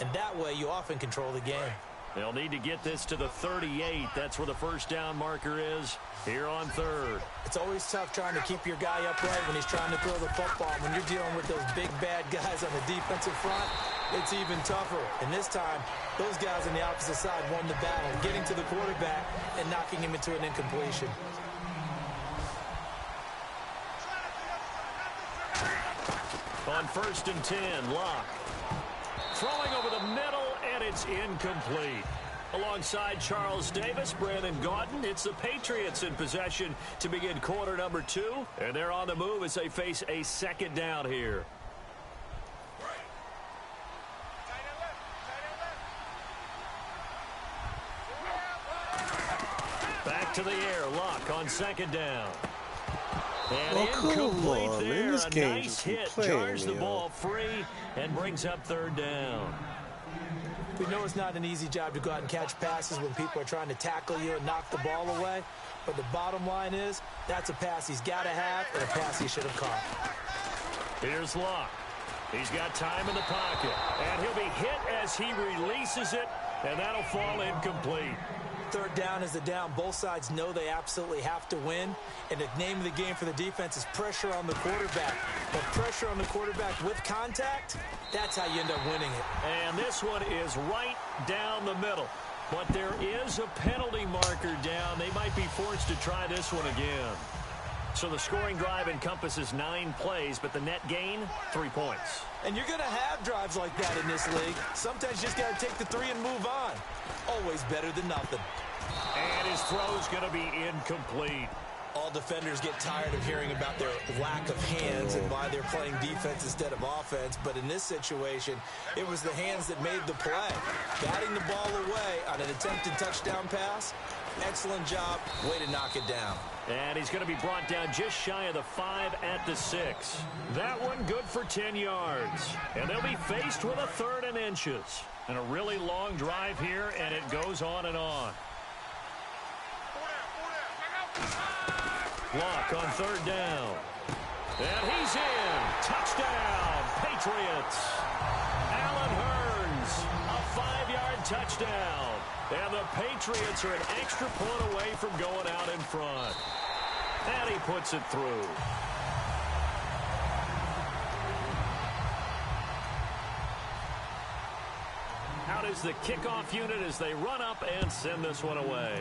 and that way you often control the game. They'll need to get this to the 38. That's where the first down marker is here on 3rd. It's always tough trying to keep your guy upright when he's trying to throw the football. When you're dealing with those big, bad guys on the defensive front, it's even tougher. And this time, those guys on the opposite side won the battle, getting to the quarterback and knocking him into an incompletion. On 1st and 10, Locke. Throwing over the middle, and it's incomplete. Alongside Charles Davis, Brandon Gaudin, it's the Patriots in possession to begin quarter number 2. And they're on the move as they face a 2nd down here. Back to the air, Luck on 2nd down. And incomplete on, there. This a game nice hit, jars the ball free, and brings up 3rd down. We know it's not an easy job to go out and catch passes when people are trying to tackle you and knock the ball away. But the bottom line is, that's a pass he's got to have and a pass he should have caught. Here's Luck. He's got time in the pocket. And he'll be hit as he releases it, and that'll fall incomplete. third down is the down. Both sides know they absolutely have to win. And the name of the game for the defense is pressure on the quarterback. But pressure on the quarterback with contact, that's how you end up winning it. And this one is right down the middle. But there is a penalty marker down. They might be forced to try this one again. So the scoring drive encompasses 9 plays, but the net gain, 3 points. And you're going to have drives like that in this league. Sometimes you just got to take the 3 and move on. Always better than nothing. And his throw's going to be incomplete. All defenders get tired of hearing about their lack of hands and why they're playing defense instead of offense. But in this situation, it was the hands that made the play. Batting the ball away on an attempted touchdown pass, excellent job. Way to knock it down. And he's going to be brought down just shy of the 5 at the 6. That one good for 10 yards. And they'll be faced with a 3rd and inches. And a really long drive here, and it goes on and on. Block on 3rd down. And he's in. Touchdown, Patriots. Allen Hurns, a 5-yard touchdown. And the Patriots are an extra point away from going out in front. And he puts it through. Out is the kickoff unit as they run up and send this one away.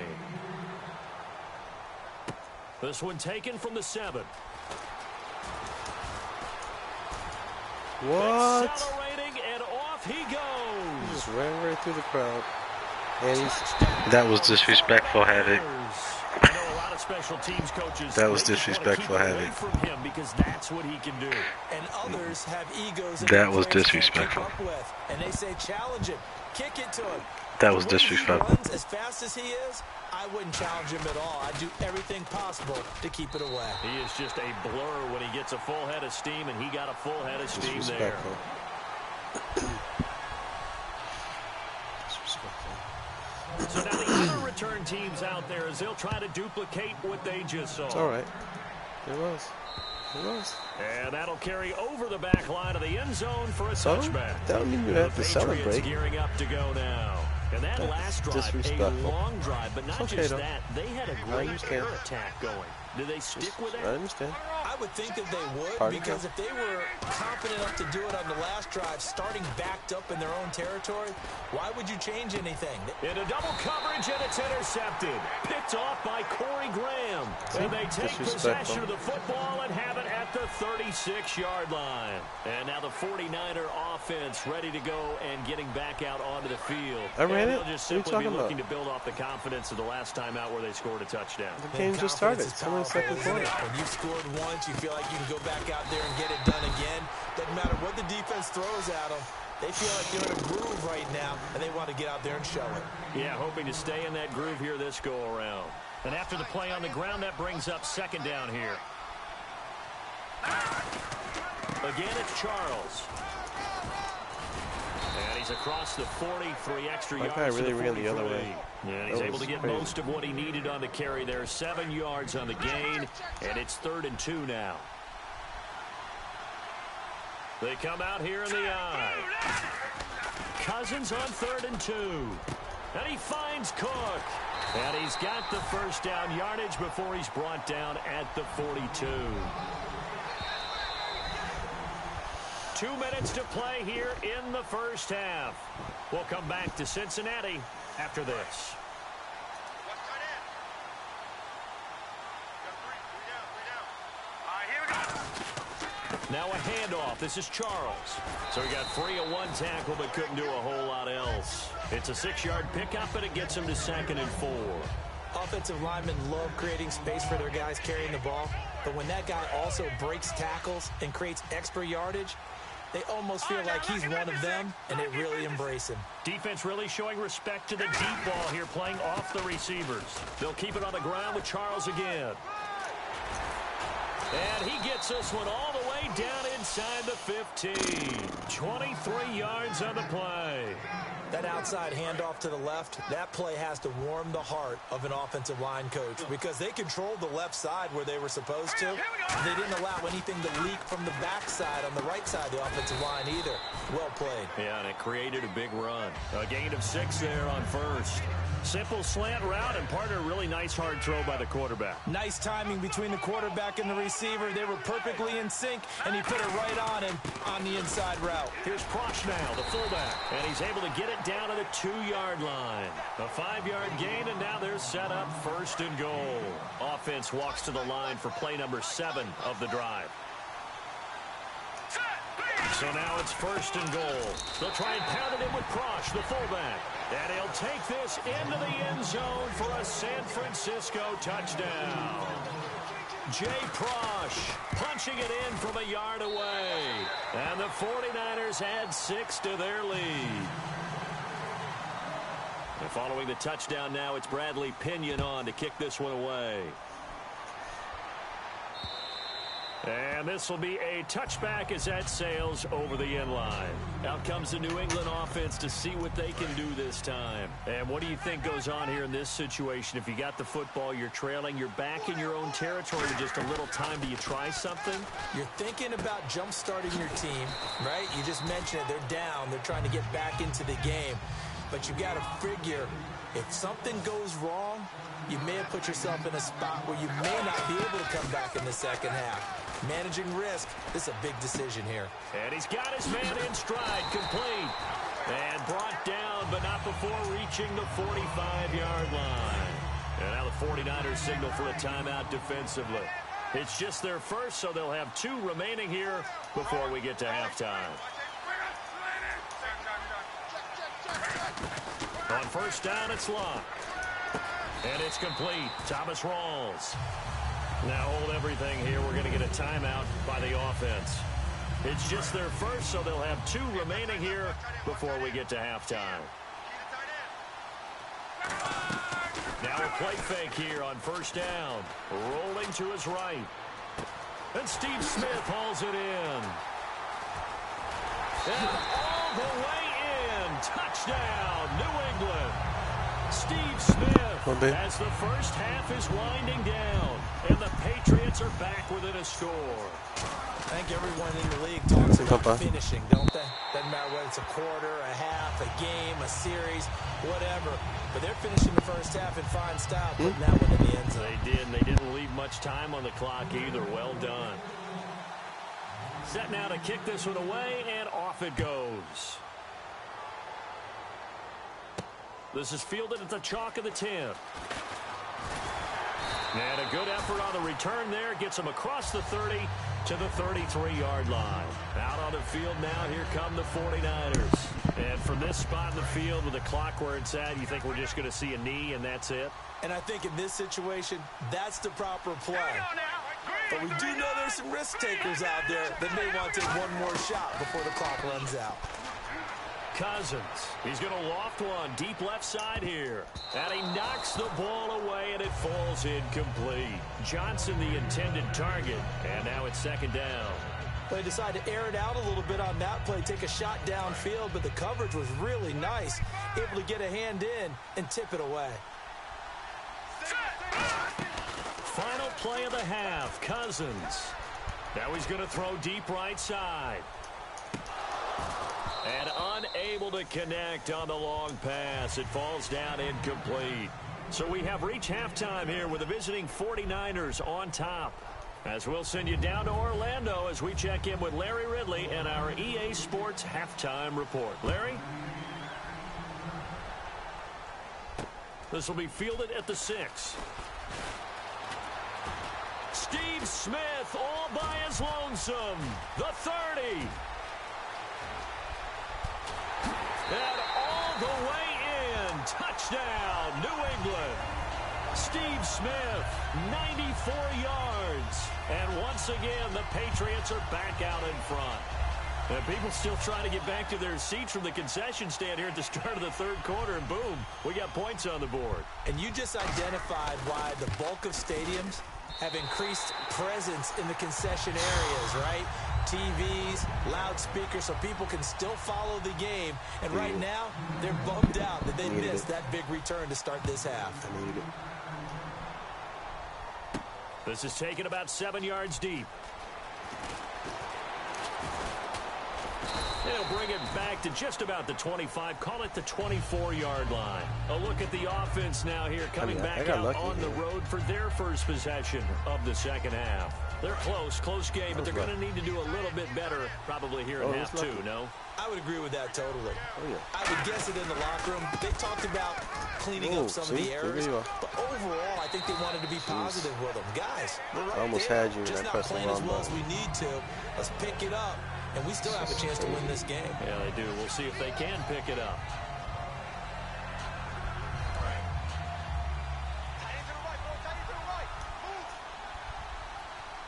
This one taken from the 7. What? Accelerating, and off he goes. He just ran right through the crowd. And that was disrespectful, Havoc. I know a lot of special teams coaches. That was disrespectful, Havoc. From him because that's what he can do. And others have egos. That was disrespectful. And they say challenge him, kick it to him. That was disrespectful. Runs as fast as he is, I wouldn't challenge him at all. I'd do everything possible to keep it away. He is just a blur when he gets a full head of steam, and he got a full head of steam there. So now the other return teams out there as they'll try to duplicate what they just saw. It's all right. It was. It was. And that'll carry over the back line of the end zone for a touchback. That don't mean you have to celebrate. Gearing up to go now. And that last drive, a long drive, but not just that. They had a great air attack going. Did they stick with that? I understand. I would think that they would, because if they were confident enough to do it on the last drive, starting backed up in their own territory, why would you change anything? Into double coverage, and it's intercepted. Picked off by Corey Graham. And they take possession of the football and have it at the 36-yard line. And now the 49er offense ready to go and getting back out onto the field. I ran it. They'll just simply be looking to build off the confidence of the last time out where they scored a touchdown. The game just started. It's only second quarter. When you've scored once, you feel like you can go back out there and get it done again. Doesn't matter what the defense throws at them. They feel like they're in a groove right now, and they want to get out there and show it. Yeah, hoping to stay in that groove here this go-around. And after the play on the ground, that brings up 2nd down here. Again, it's Charles. And he's across the 43 extra yards. That guy really ran the other way. Yeah, he's able to get most of what he needed on the carry there. 7 yards on the gain, and it's 3rd and 2 now. They come out here in the eye. Cousins on 3rd and 2. And he finds Cook. And he's got the first down yardage before he's brought down at the 42. 2 minutes to play here in the first half. We'll come back to Cincinnati after this. Now a handoff. This is Charles. So he got free of 1 tackle but couldn't do a whole lot else. It's a 6-yard pickup, and it gets him to 2nd and 4. Offensive linemen love creating space for their guys carrying the ball, but when that guy also breaks tackles and creates extra yardage, they almost feel like he's one of them, and they really embrace him. Defense really showing respect to the deep ball here, playing off the receivers. They'll keep it on the ground with Charles again. And he gets this one all the way down inside the 15. 23 yards on the play. That outside handoff to the left, that play has to warm the heart of an offensive line coach because they controlled the left side where they were supposed to. They didn't allow anything to leak from the backside on the right side of the offensive line either. Well played. Yeah, and it created a big run. A gain of 6 there on first. Simple slant route, and partner, a really nice hard throw by the quarterback. Nice timing between the quarterback and the receiver. They were perfectly in sync, and he put it right on him on the inside route. Here's Prosch now, the fullback, and he's able to get it down to the 2-yard line. A 5-yard gain, and now they're set up 1st and goal. Offense walks to the line for play number 7 of the drive. So now it's 1st and goal. They'll try and pound it in with Prosch, the fullback. And he'll take this into the end zone for a San Francisco touchdown. Jay Prosch punching it in from a yard away. And the 49ers add 6 to their lead. And following the touchdown now, it's Bradley Pinion on to kick this one away. And this will be a touchback as that sails over the end line. Out comes the New England offense to see what they can do this time. And what do you think goes on here in this situation? If you got the football, you're trailing, you're back in your own territory with just a little time. Do you try something? You're thinking about jump-starting your team, right? You just mentioned it. They're down. They're trying to get back into the game. But you got to figure if something goes wrong, you may have put yourself in a spot where you may not be able to come back in the second half. Managing risk, this is a big decision here. And he's got his man in stride, complete. And brought down, but not before reaching the 45-yard line. And now the 49ers signal for a timeout defensively. It's just their first, so they'll have 2 remaining here before we get to halftime. On 1st down, it's Locke. And it's complete. Thomas Rawls. Now hold everything here. We're going to get a timeout by the offense. It's just their first, so they'll have 2 remaining here before we get to halftime. Now a play fake here on 1st down. Rolling to his right. And Steve Smith hauls it in. And all the way in. Touchdown, New England. Steve Smith as the first half is winding down. And the Patriots are back within a score. I think everyone in the league talks about finishing, don't they? Doesn't matter whether it's a quarter, a half, a game, a series, whatever. But they're finishing the first half in fine style, putting that one in the end zone. They did, and they didn't leave much time on the clock either. Well done. Set now to kick this one away, and off it goes. This is fielded at the chalk of the 10. And a good effort on the return there. Gets him across the 30 to the 33-yard line. Out on the field now, here come the 49ers. And from this spot in the field with the clock where it's at, you think we're just going to see a knee and that's it? And I think in this situation, that's the proper play. But we do know there's some risk takers out there that may want to take one more shot before the clock runs out. Cousins, he's going to loft one deep left side here. And he knocks the ball away, and it falls incomplete. Johnson, the intended target, and now it's 2nd down. They decided to air it out a little bit on that play, take a shot downfield, but the coverage was really nice. Able to get a hand in and tip it away. Final play of the half, Cousins. Now he's going to throw deep right side. And unable to connect on the long pass. It falls down incomplete. So we have reached halftime here with the visiting 49ers on top. As we'll send you down to Orlando as we check in with Larry Ridley and our EA Sports Halftime Report. Larry? This will be fielded at the 6. Steve Smith all by his lonesome. The 30. And all the way in. Touchdown, New England. Steve Smith, 94 yards. And once again, the Patriots are back out in front. And people still trying to get back to their seats from the concession stand here at the start of the 3rd quarter. And boom, we got points on the board. And you just identified why the bulk of stadiums have increased presence in the concession areas, right? TVs, loudspeakers, so people can still follow the game. And right now, they're bummed out that they missed that big return to start this half. I need it. This is taken about 7 yards deep. They'll bring it back to just about the 25. Call it the 24-yard line. A look at the offense now here, coming back out on the road for their first possession of the second half. They're close game, but they're going to need to do a little bit better probably here in half two, no? I would agree with that totally. Oh, yeah. I would guess it in the locker room. They talked about cleaning up some of the errors, but overall, I think they wanted to be positive with them. Guys, we're right almost there. had you Just not playing as well as we need to. Let's pick it up, and we still have a chance to win this game. Yeah, they do. We'll see if they can pick it up.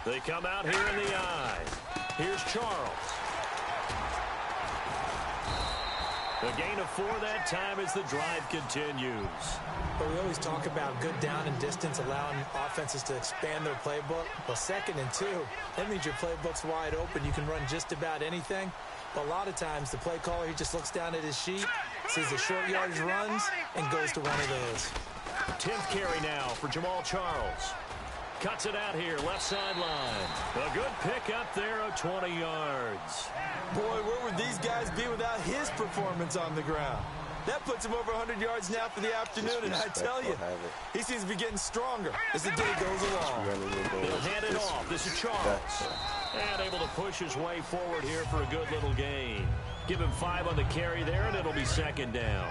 They come out here in the eye. Here's Charles. A gain of 4 that time as the drive continues. But we always talk about good down and distance, allowing offenses to expand their playbook. Well, 2nd and 2, that means your playbook's wide open. You can run just about anything. But a lot of times, the play caller, he just looks down at his sheet, sees the short yardage runs, and goes to one of those. 10th carry now for Jamal Charles. Cuts it out here, left sideline. A good pick up there of 20 yards. Boy, where would these guys be without his performance on the ground? That puts him over 100 yards now for the afternoon, and I tell you, he seems to be getting stronger as the day goes along. They'll hand it off. This is Charles. And able to push his way forward here for a good little gain. Give him 5 on the carry there, and it'll be 2nd down.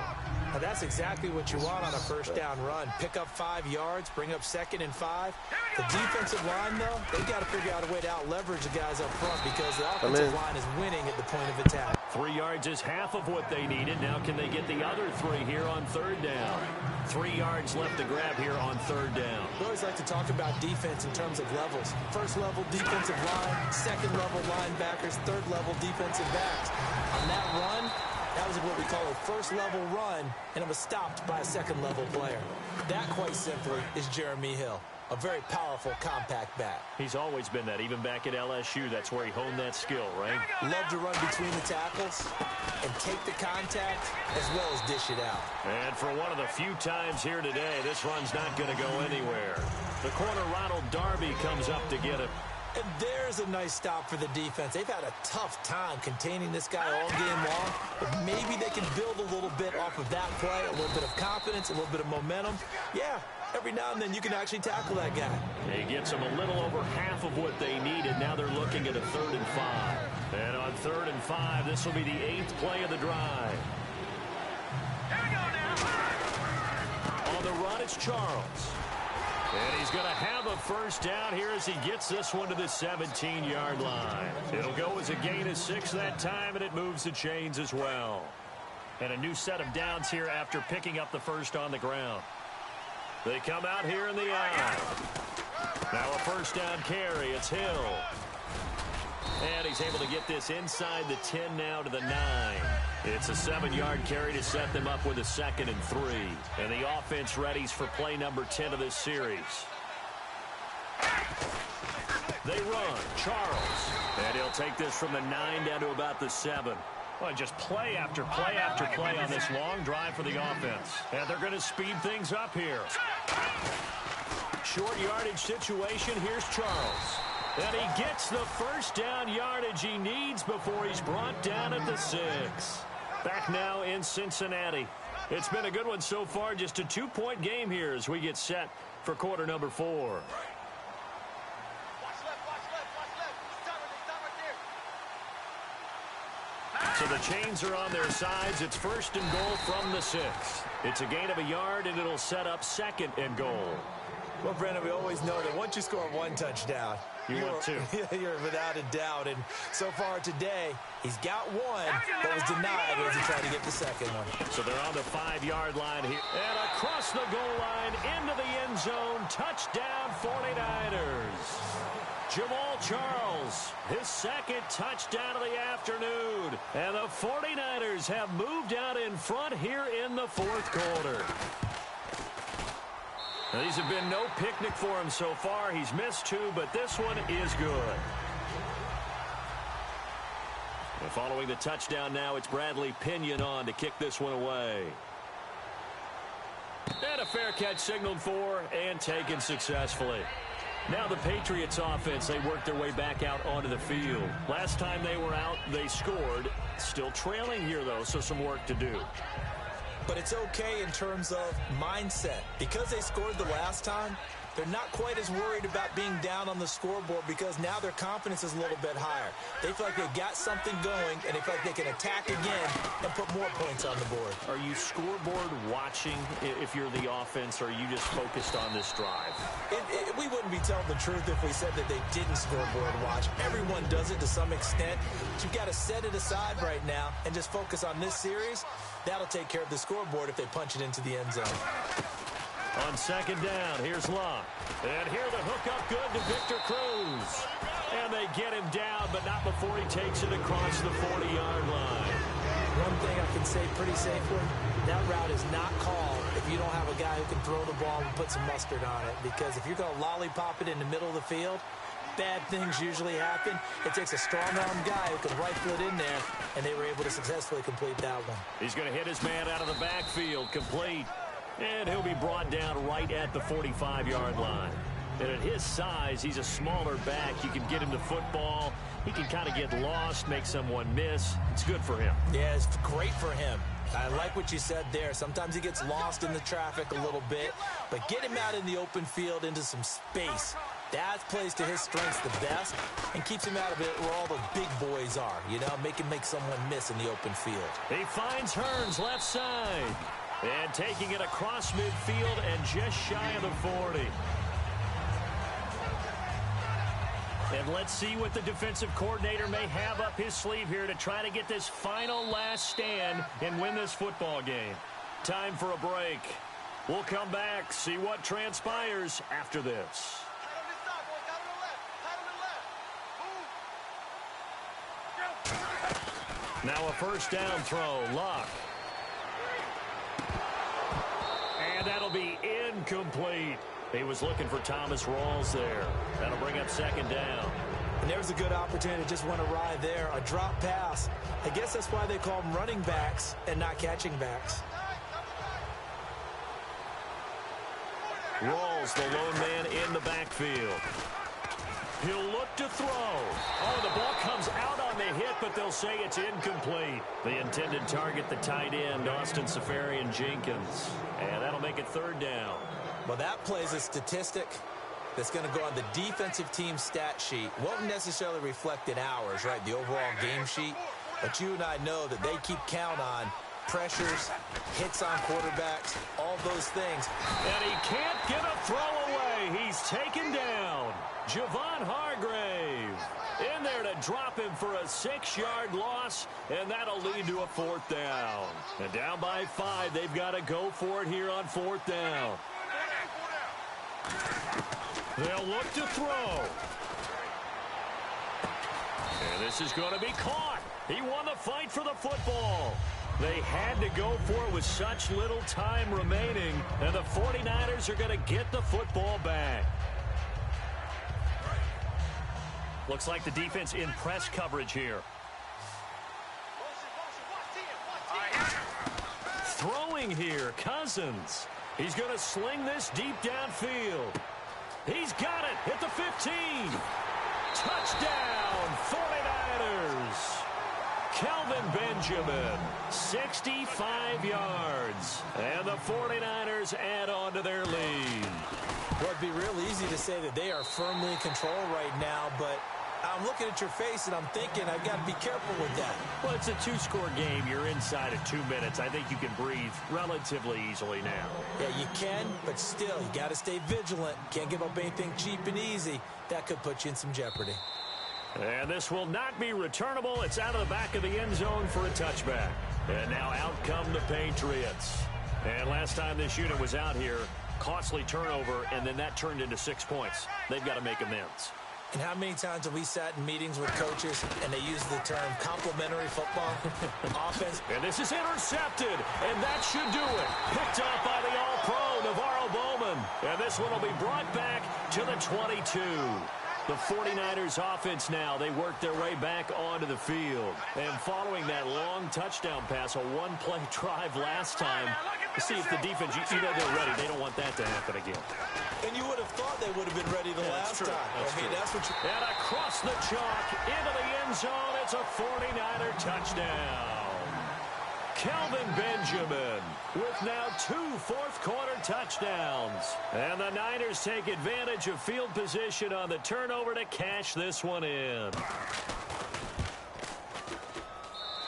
Now that's exactly what you want on a first down run. Pick up 5 yards, bring up 2nd and 5. The defensive line, though, they've got to figure out a way to out-leverage the guys up front because the offensive line is winning at the point of attack. 3 yards is half of what they needed. Now can they get the other 3 here on 3rd down? 3 yards left to grab here on 3rd down. We always like to talk about defense in terms of levels. 1st level defensive line, 2nd level linebackers, 3rd level defensive backs. On that run, that was what we call a 1st level run, and it was stopped by a 2nd level player. That, quite simply, is Jeremy Hill. A very powerful, compact back. He's always been that. Even back at LSU, that's where he honed that skill, right? Love to run between the tackles and take the contact as well as dish it out. And for one of the few times here today, this run's not going to go anywhere. The corner, Ronald Darby, comes up to get it. And there's a nice stop for the defense. They've had a tough time containing this guy all game long, but maybe they can build a little bit off of that play, a little bit of confidence, a little bit of momentum. Yeah, every now and then you can actually tackle that guy. He gets them a little over half of what they needed. Now they're looking at a 3rd and 5. And on 3rd and 5, this will be the 8th play of the drive. Here we go now. On the run, it's Charles. And he's going to have a first down here as he gets this one to the 17-yard line. It'll go as a gain of 6 that time, and it moves the chains as well. And a new set of downs here after picking up the first on the ground. They come out here in the eye. Now a first down carry. It's Hill. And he's able to get this inside the 10 now to the 9. It's a 7-yard carry to set them up with a 2nd and 3. And the offense readies for play number 10 of this series. They run. Charles. And he'll take this from the 9 down to about the 7. Well, just play after play after play on this long drive for the offense. And they're going to speed things up here. Short yardage situation. Here's Charles. And he gets the first down yardage he needs before he's brought down at the 6. Back now in Cincinnati. It's been a good one so far. Just a 2-point game here as we get set for quarter number 4. So the chains are on their sides. It's 1st and goal from the 6. It's a gain of a yard, and it'll set up 2nd and goal. Well, Brandon, we always know that once you score 1 touchdown, you're without a doubt. And so far today, he's got 1 that was denied as he tried to get the 2nd one. So they're on the 5-yard line here. And across the goal line, into the end zone. Touchdown, 49ers. Jamal Charles, his 2nd touchdown of the afternoon. And the 49ers have moved out in front here in the 4th quarter. Now, these have been no picnic for him so far. He's missed 2, but this one is good. following the touchdown now, it's Bradley Pinion on to kick this one away. And a fair catch signaled for and taken successfully. Now the Patriots offense, they worked their way back out onto the field. Last time they were out, they scored. Still trailing here, though, so some work to do. But it's okay in terms of mindset. Because they scored the last time, they're not quite as worried about being down on the scoreboard because now their confidence is a little bit higher. They feel like they've got something going, and they feel like they can attack again and put more points on the board. Are you scoreboard watching if you're the offense, or are you just focused on this drive? We wouldn't be telling the truth if we said that they didn't scoreboard watch. Everyone does it to some extent. But you've got to set it aside right now and just focus on this series. That'll take care of the scoreboard if they punch it into the end zone. On second down, here's Locke. And here the hookup good to Victor Cruz. And they get him down, but not before he takes it across the 40-yard line. One thing I can say pretty safely, that route is not called if you don't have a guy who can throw the ball and put some mustard on it. Because if you're going to lollipop it in the middle of the field, bad things usually happen. It takes a strong-armed guy who can rifle it in there, and they were able to successfully complete that one. He's going to hit his man out of the backfield, complete. And he'll be brought down right at the 45-yard line. And at his size, he's a smaller back. You can get him the football. He can kind of get lost, make someone miss. It's good for him. Yeah, it's great for him. I like what you said there. Sometimes he gets lost in the traffic a little bit, but get him out in the open field into some space. That plays to his strengths the best and keeps him out of it where all the big boys are, you know, make someone miss in the open field. He finds Hearns left side. And taking it across midfield and just shy of the 40. And let's see what the defensive coordinator may have up his sleeve here to try to get this final last stand and win this football game. Time for a break. We'll come back, see what transpires after this. Now a first down throw, Locke. And that'll be incomplete. He was looking for Thomas Rawls there. That'll bring up second down. And there's a good opportunity to just want to ride there. A drop pass. I guess that's why they call them running backs and not catching backs. Rawls, the lone man in the backfield. He'll look to throw. Oh, the ball comes out on the hit, but they'll say it's incomplete. The intended target, the tight end, Austin Seferian-Jenkins. And that'll make it third down. Well, that plays a statistic that's going to go on the defensive team stat sheet. Won't necessarily reflect in ours, right, the overall game sheet. But you and I know that they keep count on pressures, hits on quarterbacks, all those things. And he can't get a throw away. He's taken down. Javon Hargrave in there to drop him for a 6-yard loss, and that'll lead to a fourth down. And down by 5, they've got to go for it here on fourth down. They'll look to throw. And this is going to be caught. He won the fight for the football. They had to go for it with such little time remaining, and the 49ers are going to get the football back. Looks like the defense in press coverage here. Throwing here, Cousins. He's going to sling this deep downfield. He's got it at the 15. Touchdown, 49ers. Kelvin Benjamin, 65 yards. And the 49ers add on to their lead. Well, it'd be real easy to say that they are firmly in control right now, but I'm looking at your face and I'm thinking I've got to be careful with that. Well, it's a 2-score game. You're inside of 2 minutes. I think you can breathe relatively easily now. Yeah, you can, but still, you got to stay vigilant. Can't give up anything cheap and easy. That could put you in some jeopardy. And this will not be returnable. It's out of the back of the end zone for a touchback. And now out come the Patriots. And last time this unit was out here, costly turnover, and then that turned into 6 points. They've got to make amends. And how many times have we sat in meetings with coaches and they use the term complementary football offense? And this is intercepted, and that should do it. Picked up by the All-Pro, Navarro Bowman. And this one will be brought back to the 22. The 49ers offense now, they work their way back onto the field. And following that long touchdown pass, a one-play drive last time, to see if the defense, you know they're ready. They don't want that to happen again. And you would have thought they would have been ready the last time. That's what you... And across the chalk, into the end zone, it's a 49er touchdown. Kelvin Benjamin with now 2 fourth-quarter touchdowns. And the Niners take advantage of field position on the turnover to cash this one in.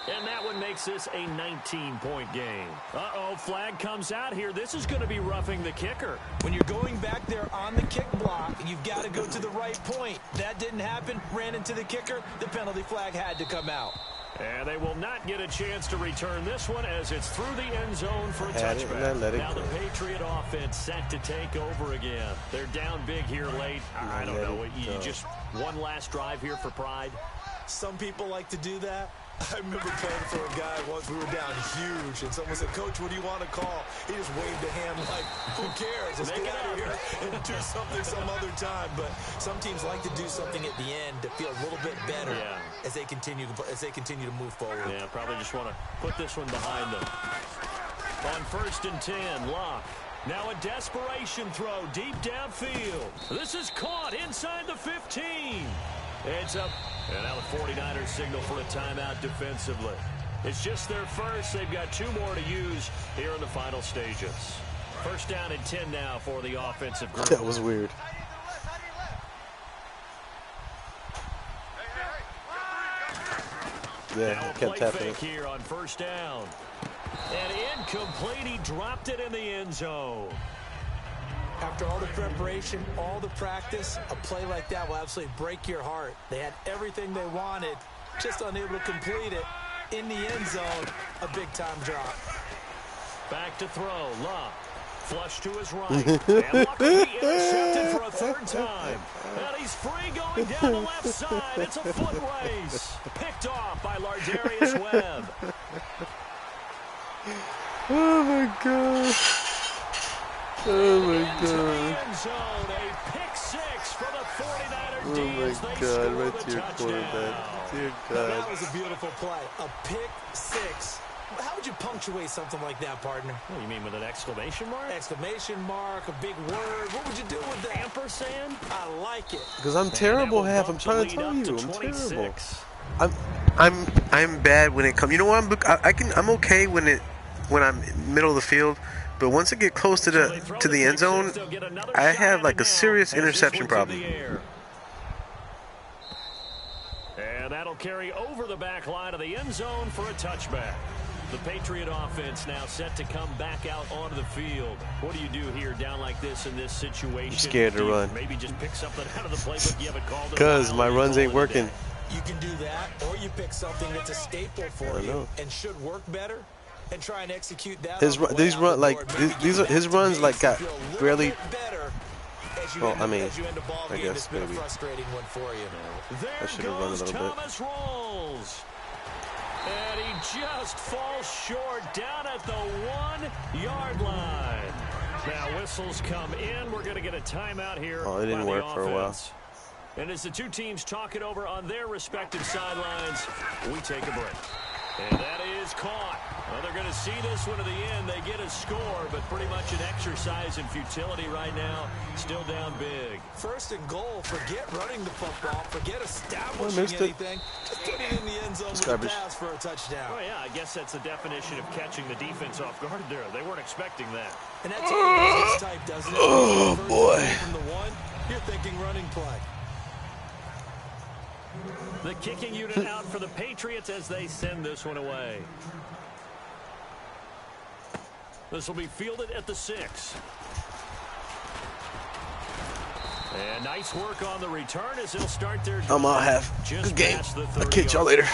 And that one makes this a 19-point game. Uh-oh, flag comes out here. This is going to be roughing the kicker. When you're going back there on the kick block, you've got to go to the right point. That didn't happen. Ran into the kicker. The penalty flag had to come out. And they will not get a chance to return this one as it's through the end zone for a touchback. Now the Patriot offense set to take over again. They're down big here late. I don't know. You just one last drive here for pride. Some people like to do that. I remember playing for a guy once. We were down huge, and someone said, "Coach, what do you want to call?" He just waved a hand like, "Who cares? Let's get out of here and do something some other time." But some teams like to do something at the end to feel a little bit better as they continue to move forward. Yeah, probably just want to put this one behind them. On 1st and 10, Locke. Now a desperation throw deep downfield. This is caught inside the 15. It's up. And now the 49ers signal for a timeout defensively. It's just their first. They've got 2 more to use here in the final stages. 1st down and 10 now for the offensive group. That was weird. Yeah, now a kept play tapping fake here on 1st down. And incomplete. He dropped it in the end zone. After all the preparation, all the practice, a play like that will absolutely break your heart. They had everything they wanted, just unable to complete it. In the end zone, a big-time drop. Back to throw. Locke. Flush to his right. And Locke will be intercepted for a 3rd time. And he's free going down the left side. It's a foot race. Picked off by Lardarius Webb. Oh, my God. Oh, my God. A pick 6 for the 49er Oh, D's. my They God. score Right the to your touchdown. quarterback. Dear Now, God. that was a beautiful play. A pick 6. How would you punctuate something like that, partner? What do you mean, with an exclamation mark? Exclamation mark, a big word. What would you do with that? Ampersand? I like it. Because I'm terrible, And that will half. I'm bump trying the to lead tell up you. to I'm terrible. 26. I'm bad when it comes. You know what? I'm okay when I'm middle of the field, but once I get close to the end zone, I have like a serious interception problem. And that'll carry over the back line of the end zone for a touchback. The Patriot offense now set to come back out onto the field. What do you do here down like this in this situation? I'm scared to run. Maybe just pick something out of the playbook you haven't called it. Because my runs ain't working. You can do that, or you pick something that's a staple for you and should work better, and try and execute that. His runs like got barely. Well, I mean, I guess maybe. I should have run a little bit. Rolls. And he just falls short down at the 1-yard line. Now whistles come in. We're going to get a timeout here. Oh, it didn't work for a while. And as the 2 teams talk it over on their respective sidelines, we take a break. And that is caught. Well, they're going to see this one to the end. They get a score, but pretty much an exercise in futility right now. Still down big. 1st and goal. Forget running the football. Forget establishing anything. Just put it in the end zone with a pass for a touchdown. Oh, yeah, I guess that's the definition of catching the defense off guard there. They weren't expecting that. And that's this type, doesn't it? Oh, boy. From the 1, you're thinking running play. The kicking unit out for the Patriots as they send this one away. This will be fielded at the 6. And nice work on the return as they'll start their drive. I'm out half. Good game. I'll catch y'all later.